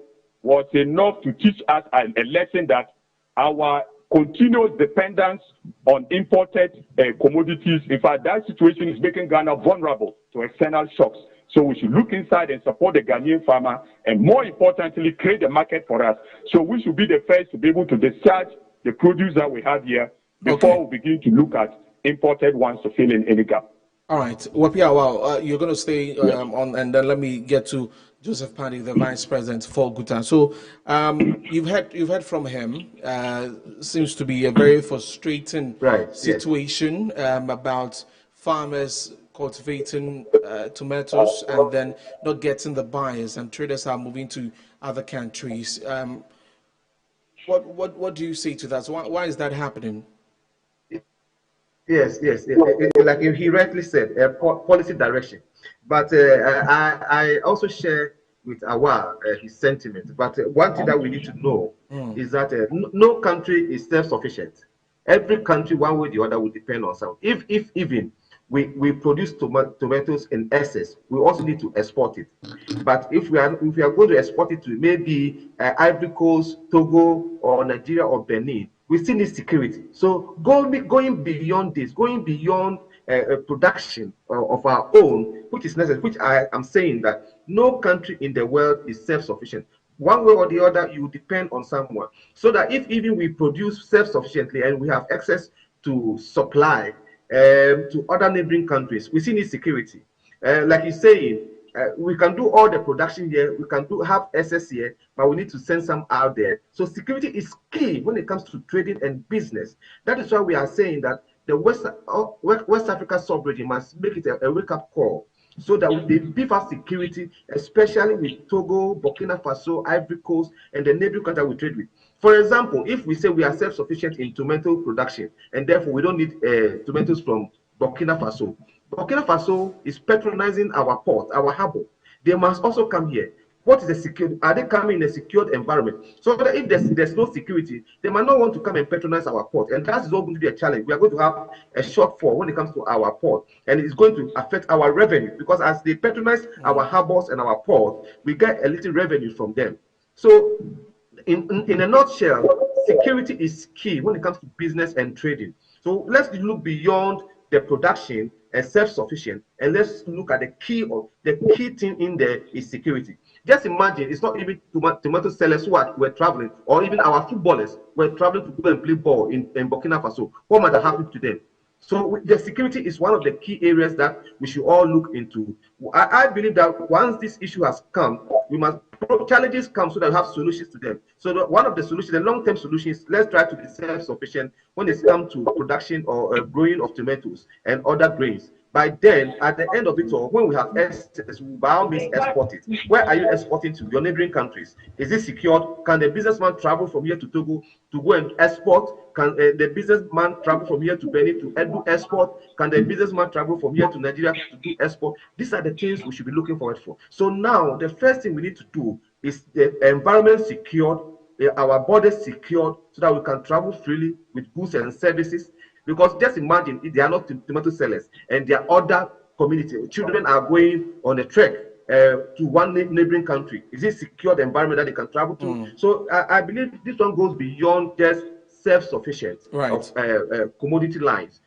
was enough to teach us a lesson that our continuous dependence on imported commodities, in fact, that situation is making Ghana vulnerable to external shocks. So we should look inside and support the Ghanaian farmer, and more importantly, create a market for us. So we should be the first to be able to discharge the produce that we have here before we begin to look at imported ones to fill in any gap. All right. Wapia, you're going to stay on, and then let me get to Joseph Paddy, the Vice President for Gutan. So you've heard from him. Seems to be a very frustrating situation about farmers cultivating tomatoes and then not getting the buyers, and traders are moving to other countries. What do you say to that? So why is that happening? Yes. Like he rightly said, policy direction. But I also share with Awa his sentiment. But one thing that we need to know is that no country is self-sufficient. Every country, one way or the other, will depend on some. If even we produce tomatoes in excess, we also need to export it. But if we are going to export it to maybe Ivory Coast, Togo, or Nigeria or Benin, we still need security. So going beyond this, going beyond production of our own, which is necessary, which I am saying that no country in the world is self-sufficient. One way or the other, you depend on someone. So that if even we produce self-sufficiently and we have access to supply to other neighboring countries, we still need security. Like you're saying, we can do all the production here, we can have excess here, but we need to send some out there. So security is key when it comes to trading and business. That is why we are saying that the West Africa sub-region must make it a wake-up call so that they beef up security, especially with Togo, Burkina Faso, Ivory Coast, and the neighboring countries we trade with. For example, if we say we are self-sufficient in tomato production, and therefore we don't need tomatoes from Burkina Faso, Burkina Faso is patronizing our port, our harbor. They must also come here. What is the security? Are they coming in a secured environment? So that if there's no security, they might not want to come and patronize our port. And that is all going to be a challenge. We are going to have a shortfall when it comes to our port. And it's going to affect our revenue because as they patronize our harbors and our port, we get a little revenue from them. So in a nutshell, security is key when it comes to business and trading. So let's look beyond the production and self-sufficient, and let's look at the key thing in there is security. Just imagine, it's not even tomato sellers who were traveling, or even our footballers were traveling to go and play ball in Burkina Faso. What might have happened to them? So the security is one of the key areas that we should all look into. I believe that once this issue has come, challenges come so that we have solutions to them. So one of the solutions, the long-term solution is let's try to be self-sufficient when it comes to production or growing of tomatoes and other grains. By then, at the end of it all, when we have excess, we by all means export it. Where are you exporting to? Your neighboring countries. Is it secured? Can the businessman travel from here to Togo to go and export? Can the businessman travel from here to Benin to do export? Can the businessman travel from here to Nigeria to do export? These are the things we should be looking forward for. So now, the first thing we need to do is the environment secured, our borders secured, so that we can travel freely with goods and services. Because just imagine if they are not tomato sellers and their other community, children are going on a trek to one neighboring country. Is it secured environment that they can travel to? So I believe this one goes beyond just self-sufficient of commodity lines.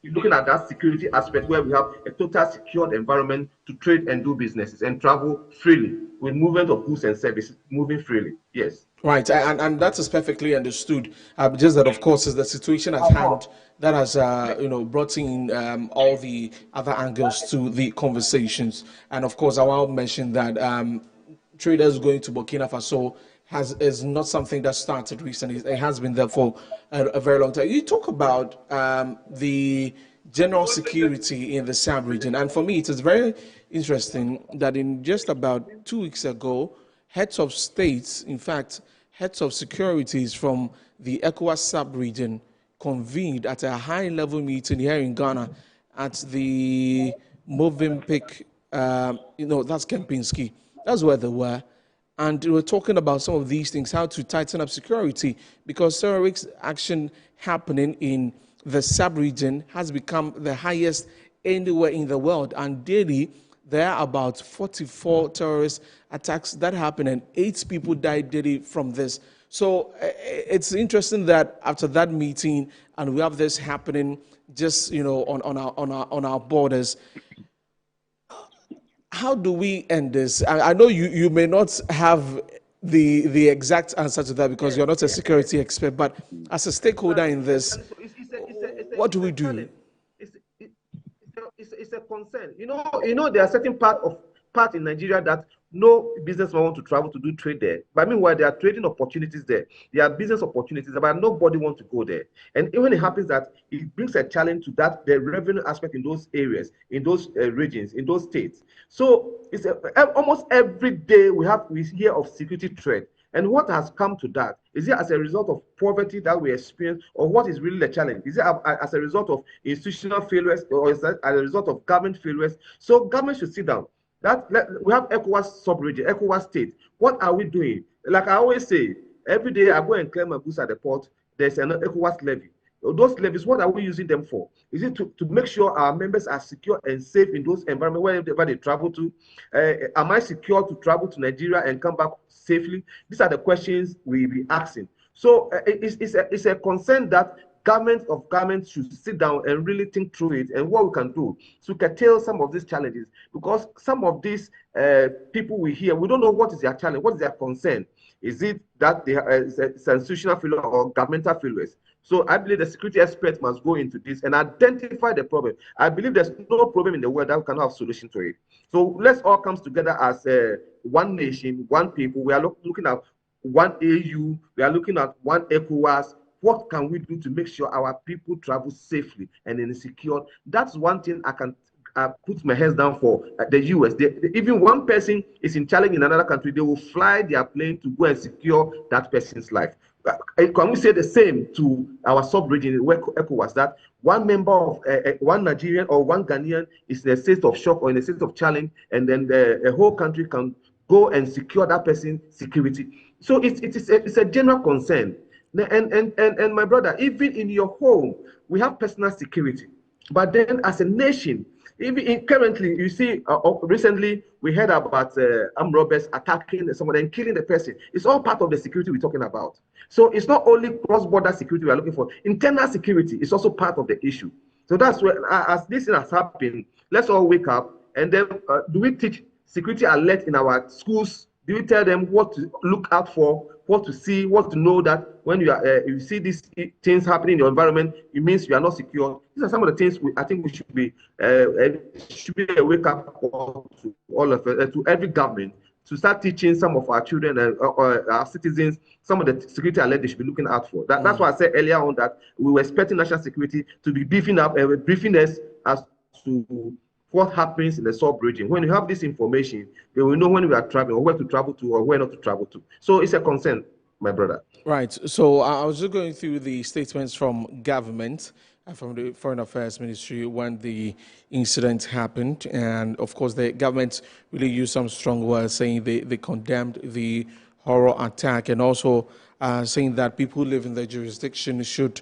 You're looking at that security aspect where we have a total secured environment to trade and do businesses and travel freely with movement of goods and services moving freely. Yes. Right, and that is perfectly understood. Just that, of course, is the situation at hand that has, brought in all the other angles to the conversations. And of course, I want to mention that traders going to Burkina Faso is not something that started recently. It has been there for a very long time. You talk about the general security in the SAB region, and for me, it is very interesting that in just about 2 weeks ago, heads of states, in fact, heads of securities from the ECOWAS sub-region convened at a high-level meeting here in Ghana at the Movenpick, that's Kempinski. That's where they were. And we were talking about some of these things, how to tighten up security, because terrorist action happening in the sub-region has become the highest anywhere in the world. And daily, there are about 44 terrorist attacks that happen, and 8 people died daily from this. So it's interesting that after that meeting, and we have this happening just on our borders. How do we end this? I know you may not have the exact answer to that because you're not a security expert, but as a stakeholder in this, what do we do? It's a concern. You know, there are certain part in Nigeria that no businessman want to travel to do trade there. But meanwhile, there are trading opportunities there. There are business opportunities, but nobody wants to go there. And even it happens that it brings a challenge to the revenue aspect in those areas, in those regions, in those states. So it's almost every day we hear of security threat. And what has come to that? Is it as a result of poverty that we experience, or what is really the challenge? Is it as a result of institutional failures, or is that as a result of government failures? So government should sit down. We have ECOWAS sub-region, ECOWAS state. What are we doing? Like I always say, every day I go and clear my goods at the port, there's an ECOWAS levy. Those levies, what are we using them for? Is it to make sure our members are secure and safe in those environments wherever they travel to? Am I secure to travel to Nigeria and come back safely? These are the questions we'll be asking. So it's a concern that governments should sit down and really think through it and what we can do to curtail some of these challenges, because some of these people we hear, we don't know what is their challenge, what is their concern. Is it that they are institutional failure or governmental failures? So I believe the security experts must go into this and identify the problem. I believe there's no problem in the world that we cannot have a solution to it. So let's all come together as one nation, one people. We are looking at one AU. We are looking at one ECOWAS. What can we do to make sure our people travel safely and in secure? That's one thing I can put my hands down for the US. Even one person is in challenge in another country, they will fly their plane to go and secure that person's life. Can we say the same to our sub-region, ECOWAS, that one member of one Nigerian or one Ghanaian is in a state of shock or in a state of challenge, and then the whole country can go and secure that person's security? So it's a general concern. And my brother, even in your home, we have personal security. But then as a nation, even currently, you see, recently we heard about armed robbers attacking someone and killing the person. It's all part of the security we're talking about. So it's not only cross-border security we are looking for. Internal security is also part of the issue. So that's where, as this thing has happened, let's all wake up. And then do we teach security alert in our schools? Do we tell them what to look out for, what to see, what to know, that when you see these things happening in your environment, it means you are not secure? These are some of the things I think we should be a wake up call to all of us, to every government, to start teaching some of our children and our citizens some of the security alert they should be looking out for. That's why I said earlier on that we were expecting national security to be beefing up and briefing us as to what happens in the sub-region. When you have this information, they will know when we are traveling, or where to travel to, or where not to travel to. So it's a concern, my brother. Right. So I was just going through the statements from government, from the Foreign Affairs Ministry when the incident happened. And of course, the government really used some strong words, saying they condemned the horror attack, and also saying that people who live in the jurisdiction should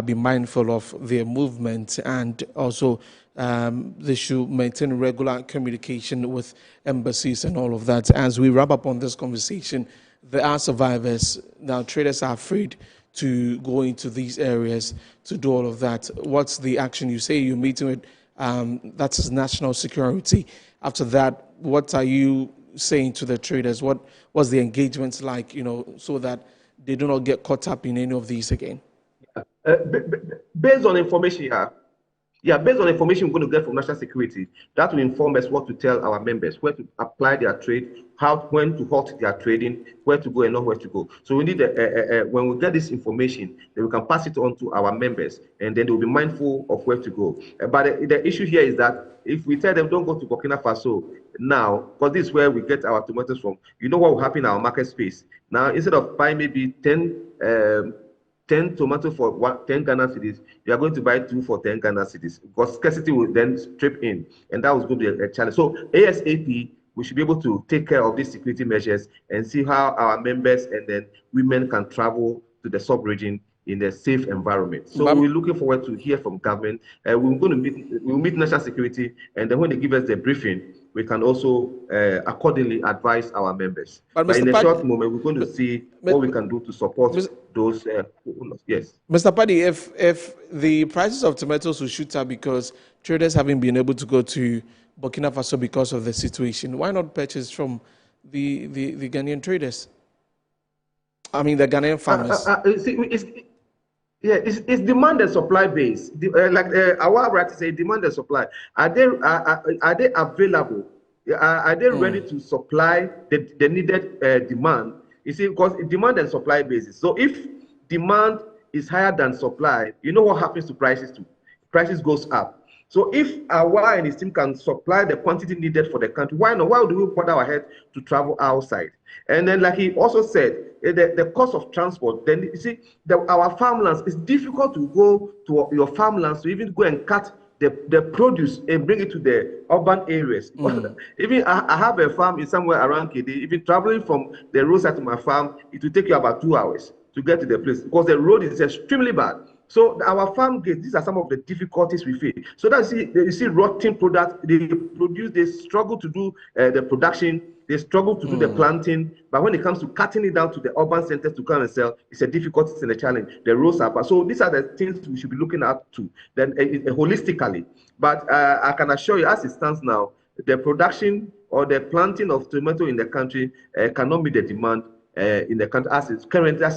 be mindful of their movement, and also they should maintain regular communication with embassies and all of that. As we wrap up on this conversation, there are survivors. Now, traders are afraid to go into these areas to do all of that. What's the action? You say you're meeting with, that's national security. After that, what are you saying to the traders? What was the engagement like, so that they do not get caught up in any of these again? Based on information, based on information we're going to get from national security, that will inform us what to tell our members, where to apply their trade, when to halt their trading, where to go and not where to go. So we need, when we get this information, then we can pass it on to our members, and then they'll be mindful of where to go. But the issue here is that if we tell them don't go to Burkina Faso now, because this is where we get our tomatoes from, you know what will happen in our market space. Now, instead of buying maybe 10 tomatoes for 10 Ghana cedis, you are going to buy 2 for 10 Ghana cedis, because scarcity will then strip in, and that was going to be a challenge. So ASAP, we should be able to take care of these security measures and see how our members and then women can travel to the sub-region in a safe environment. So we're looking forward to hear from government. We'll meet national security, and then when they give us the briefing, we can also accordingly advise our members. But in a short moment, we're going to see what we can do to support those. Yes. Mr. Paddy, if the prices of tomatoes will shoot up because traders haven't been able to go to Burkina Faso because of the situation, why not purchase from the Ghanaian traders? I mean, the Ghanaian farmers. It's demand and supply based. Our writers say demand and supply. Are they available? Are they ready to supply the needed demand? You see, because demand and supply basis. So if demand is higher than supply, you know what happens to prices too? Prices goes up. So if Awa and his team can supply the quantity needed for the country, why not? Why do we put our head to travel outside? And then, like he also said, the cost of transport. Then you see, our farmlands, it's difficult to go to your farmlands to even go and cut the produce and bring it to the urban areas. Even I have a farm in somewhere around KD. Even traveling from the roadside to my farm, it will take you about 2 hours to get to the place because the road is extremely bad. So our farm gates, these are some of the difficulties we face. So that's you see rotting products. They struggle to do the production. They struggle to do the planting. But when it comes to cutting it down to the urban centers to come and sell, it's a difficulty and a challenge. The roads are bad. So these are the things we should be looking at to then holistically. But I can assure you, as it stands now, the production or the planting of tomato in the country cannot meet the demand in the country as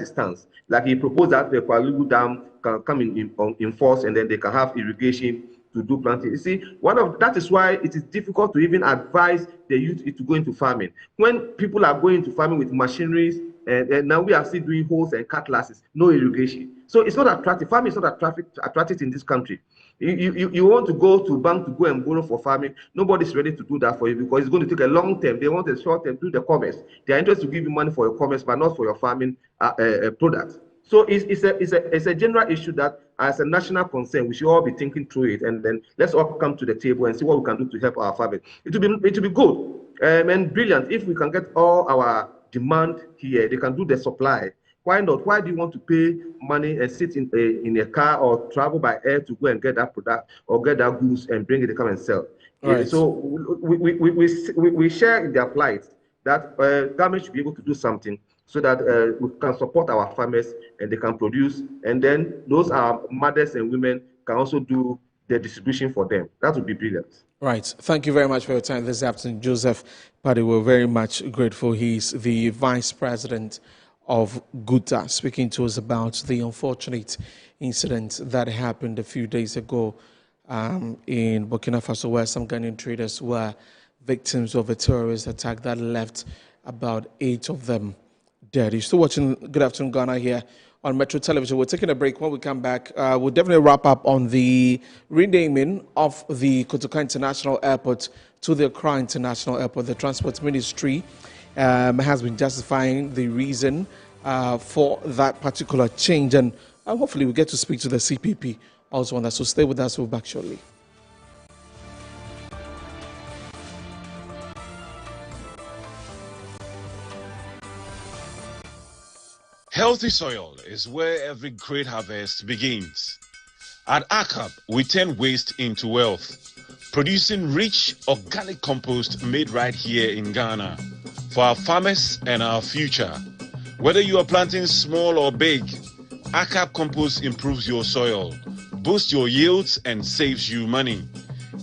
it stands. Like he proposed that the Kwalugu Dam can come in force, and then they can have irrigation to do planting. You see, that is why it is difficult to even advise the youth to go into farming. When people are going into farming with machineries, and now we are still doing hoes and cutlasses, no irrigation. So it's not attractive. Farming is not attractive in this country. You want to go to bank to go and borrow for farming, nobody's ready to do that for you because it's going to take a long term. They want a short term, do the commerce. They are interested to give you money for your commerce, but not for your farming products. So it's a general issue that, as a national concern, we should all be thinking through it, and then let's all come to the table and see what we can do to help our farmers. It will be good and brilliant if we can get all our demand here. They can do the supply. Why not? Why do you want to pay money and sit in a car or travel by air to go and get that product or get that goods and bring it to come and sell? Right. So we share in their plight that government should be able to do something so that we can support our farmers and they can produce, and then those are mothers and women can also do the distribution for them. That would be brilliant. Right. Thank you very much for your time this afternoon, Joseph Paddy. We're very much grateful. He's the Vice President of GUTA, speaking to us about the unfortunate incident that happened a few days ago in Burkina Faso, where some Ghanaian traders were victims of a terrorist attack that left about 8 of them dead. You're still watching Good Afternoon Ghana here on Metro Television. We're taking a break. When we come back, we'll definitely wrap up on the renaming of the Kotoka International Airport to the Accra International Airport. The Transport Ministry has been justifying the reason for that particular change, and hopefully we'll get to speak to the CPP also on that. So stay with us. We'll be back shortly. Healthy soil is where every great harvest begins. At ACAP, we turn waste into wealth, producing rich organic compost made right here in Ghana for our farmers and our future. Whether you are planting small or big, ACAP compost improves your soil, boosts your yields, and saves you money.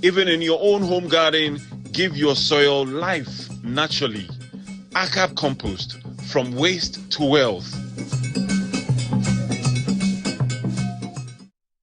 Even in your own home garden, give your soil life naturally. ACAP compost, from waste to wealth.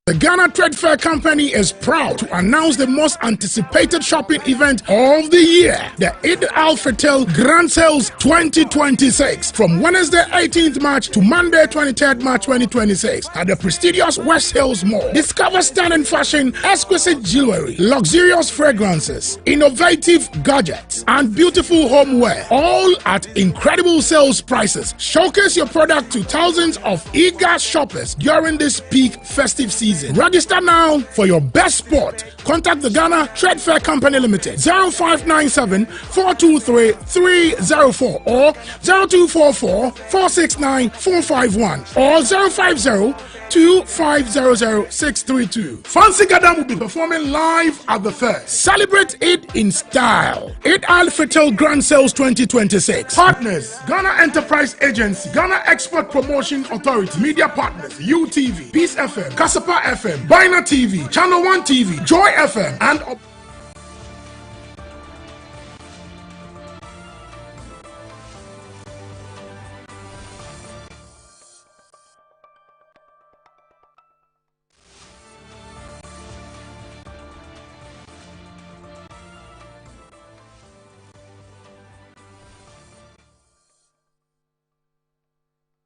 The Ghana Trade Fair Company is proud to announce the most anticipated shopping event of the year, the Eid al-Fitr Grand Sales 2026, from Wednesday 18th March to Monday 23rd March 2026 at the prestigious West Hills Mall. Discover stunning fashion, exquisite jewelry, luxurious fragrances, innovative gadgets, and beautiful homeware, all at incredible sales prices. Showcase your product to thousands of eager shoppers during this peak festive season. Register now for your best spot. Contact the Ghana Trade Fair Company Limited 0597 423 304 or 0244 469 451 or 050 2500 632. Fancy Gadam will be performing live at the fair. Celebrate it in style. Eid al-Fitr Grand Sales 2026. Partners: Ghana Enterprise Agency, Ghana Export Promotion Authority, Media Partners: UTV, Peace FM, Kasapa FM, Bina TV, Channel 1 TV, Joy FM, and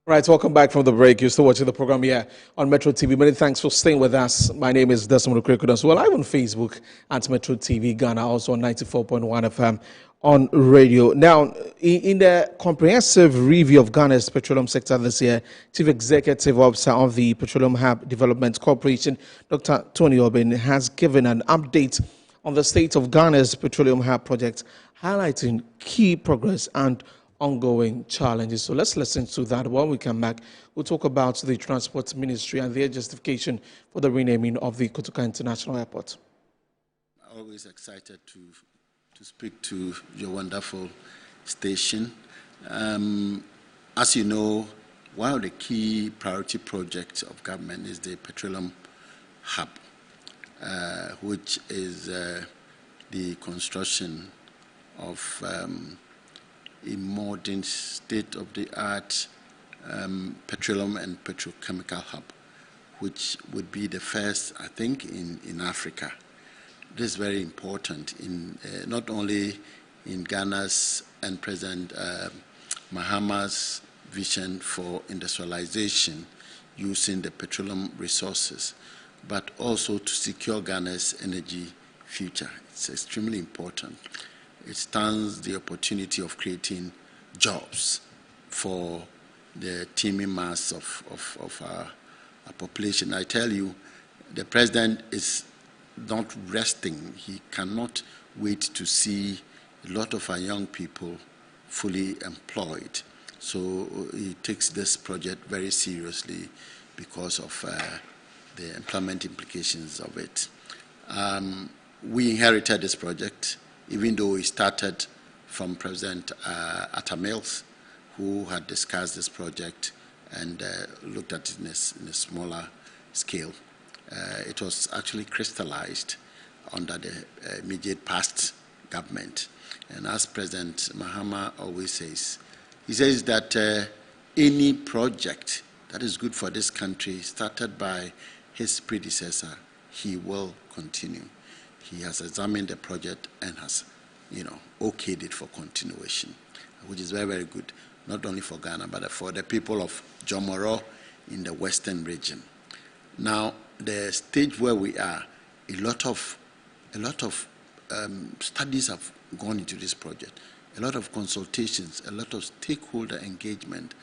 Right, welcome back from the break. You're still watching the program here on Metro TV. Many thanks for staying with us. My name is Desmond Okrekudan. So we're live on Facebook at Metro TV Ghana, also on 94.1 FM on radio. Now, in the comprehensive review of Ghana's petroleum sector this year, Chief Executive Officer of the Petroleum Hub Development Corporation, Dr. Tony Obin, has given an update on the state of Ghana's Petroleum Hub project, highlighting key progress and ongoing challenges. So let's listen to that. When we come back, we'll talk about the Transport Ministry and their justification for the renaming of the Kotoka International Airport. Always excited to speak to your wonderful station. As you know, one of the key priority projects of government is the Petroleum Hub, which is the construction of a modern state-of-the-art petroleum and petrochemical hub, which would be the first, I think, in Africa. This is very important in not only in Ghana's and President Mahama's vision for industrialization using the petroleum resources, but also to secure Ghana's energy future. It's extremely important. It stands the opportunity of creating jobs for the teeming mass of our population. I tell you, the president is not resting. He cannot wait to see a lot of our young people fully employed. So he takes this project very seriously because of the employment implications of it. We inherited this project, even though it started from President Atta Mills, who had discussed this project and looked at it in a smaller scale. It was actually crystallized under the immediate past government. And as President Mahama always says, he says that any project that is good for this country, started by his predecessor, he will continue. He has examined the project and has, okayed it for continuation, which is very, very good, not only for Ghana, but for the people of Jomoro in the western region. Now, the stage where we are, a lot of studies have gone into this project. A lot of consultations, a lot of stakeholder engagement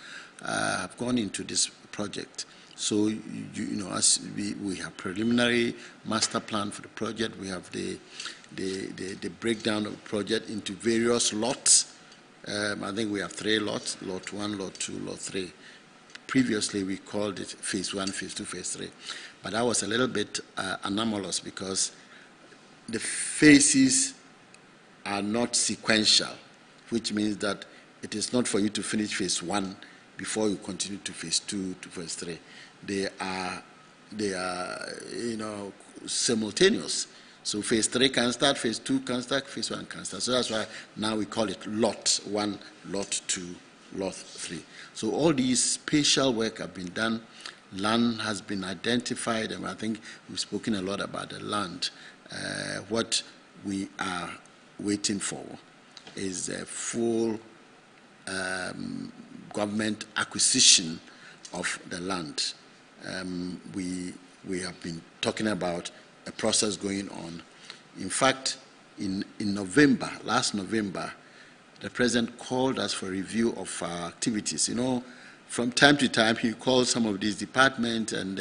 have gone into this project. So, as we have preliminary master plan for the project, we have the breakdown of the project into various lots. I think we have 3 lots, lot 1, lot 2, lot 3. Previously, we called it phase 1, phase 2, phase 3. But that was a little bit anomalous because the phases are not sequential, which means that it is not for you to finish phase 1 before you continue to phase 2 to phase 3. They are simultaneous. So phase 3 can start, phase 2 can start, phase 1 can start. So that's why now we call it lot 1, lot 2, lot 3. So all these spatial work have been done. Land has been identified, and I think we've spoken a lot about the land. What we are waiting for is a full government acquisition of the land. We have been talking about a process going on. In fact, in November, last November, the president called us for review of our activities. From time to time, he calls some of these departments and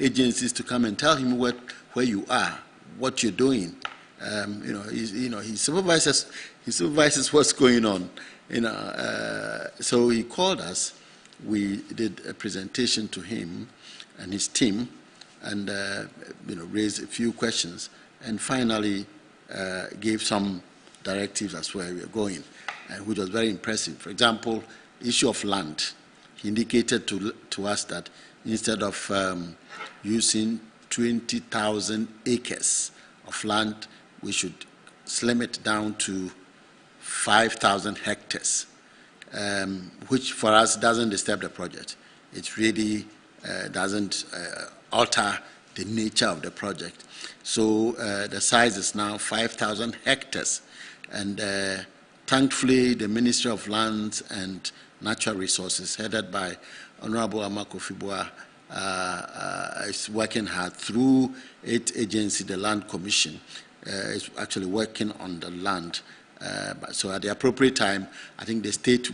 agencies to come and tell him where you are, what you're doing. He supervises what's going on. So he called us. We did a presentation to him and his team, and raised a few questions, and finally gave some directives as where we are going, which was very impressive. For example, issue of land. He indicated to us that instead of using 20,000 acres of land, we should slim it down to 5,000 hectares, which for us doesn't disturb the project. It really doesn't alter the nature of the project. So the size is now 5,000 hectares. And thankfully, the Ministry of Lands and Natural Resources, headed by Honorable Amako Fibua, is working hard through its agency, the Land Commission, is actually working on the land So at the appropriate time, I think the state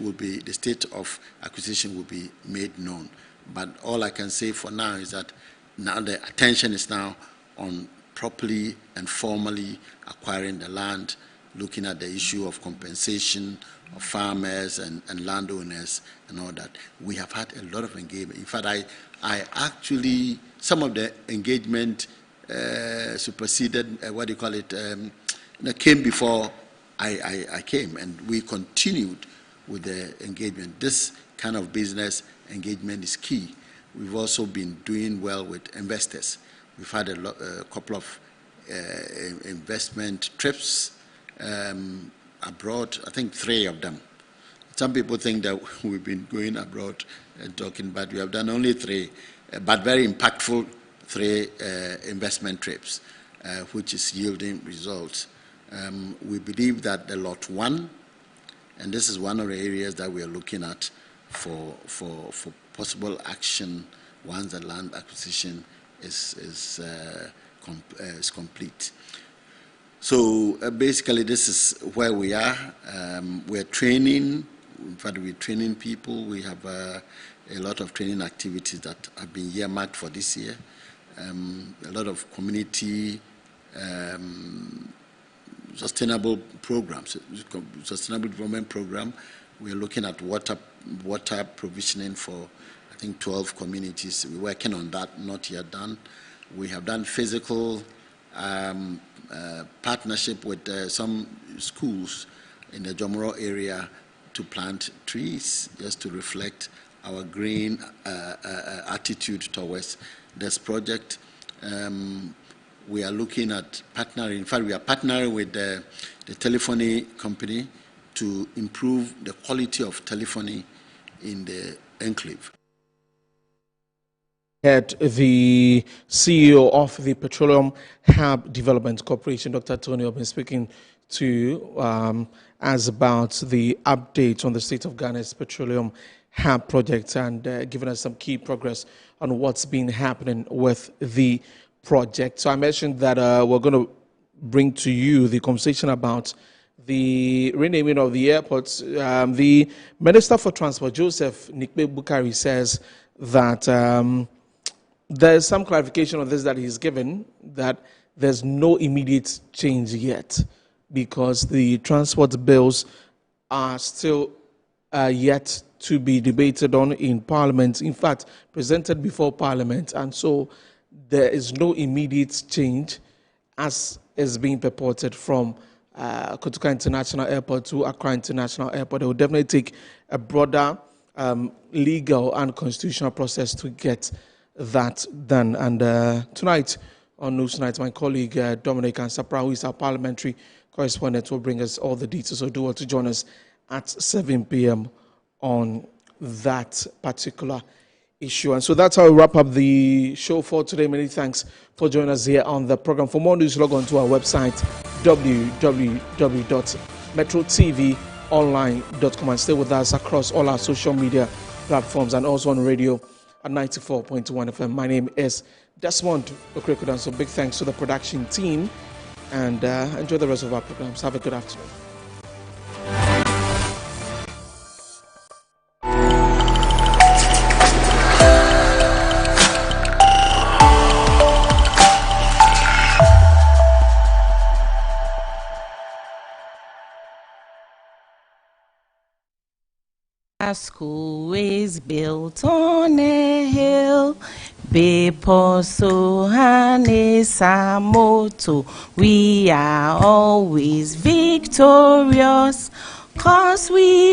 of acquisition will be made known. But all I can say for now is that now the attention is now on properly and formally acquiring the land, looking at the issue of compensation of farmers and landowners and all that. We have had a lot of engagement. In fact, I actually, some of the engagement superseded, came before I came, and we continued with the engagement. This kind of business engagement is key. We've also been doing well with investors. We've had a couple of investment trips abroad, I think 3 of them. Some people think that we've been going abroad and talking, but we have done only 3, but very impactful 3 investment trips, which is yielding results. We believe that the lot 1, and this is one of the areas that we are looking at for possible action once the land acquisition is complete. So basically, this is where we are. We're training. In fact, we're training people. We have a lot of training activities that have been earmarked for this year. A lot of community sustainable programs, sustainable development program. We're looking at water provisioning for, I think, 12 communities. We're working on that, not yet done. We have done physical partnership with some schools in the Jomoro area to plant trees, just to reflect our green attitude towards this project. We are looking at partnering. In fact, we are partnering with the telephony company to improve the quality of telephony in the enclave. The CEO of the Petroleum Hub Development Corporation, Dr. Tony, have been speaking to us about the update on the state of Ghana's Petroleum Hub project and giving us some key progress on what's been happening with the project. So I mentioned that we're going to bring to you the conversation about the renaming of the airports. The Minister for Transport, Joseph Nikbe Bukari, says that there's some clarification on this that he's given, that there's no immediate change yet because the transport bills are still yet to be debated on in Parliament, in fact, presented before Parliament, and so there is no immediate change as is being purported from Kotoka International Airport to Accra International Airport. It will definitely take a broader legal and constitutional process to get that done. And tonight on News Night, my colleague Dominic Ansapra, who is our parliamentary correspondent, will bring us all the details. So do want to join us at 7 p.m. on that particular issue. And so that's how we wrap up the show for today. Many thanks for joining us here on the program. For more news, log on to our website, www.metrotvonline.com, and stay with us across all our social media platforms and also on radio at 94.1 FM. My name is Desmond Okrekudan. So big thanks to the production team, and enjoy the rest of our programs. Have a good afternoon. Our school is built on a hill. Beposohane Samoto. We are always victorious, 'cause we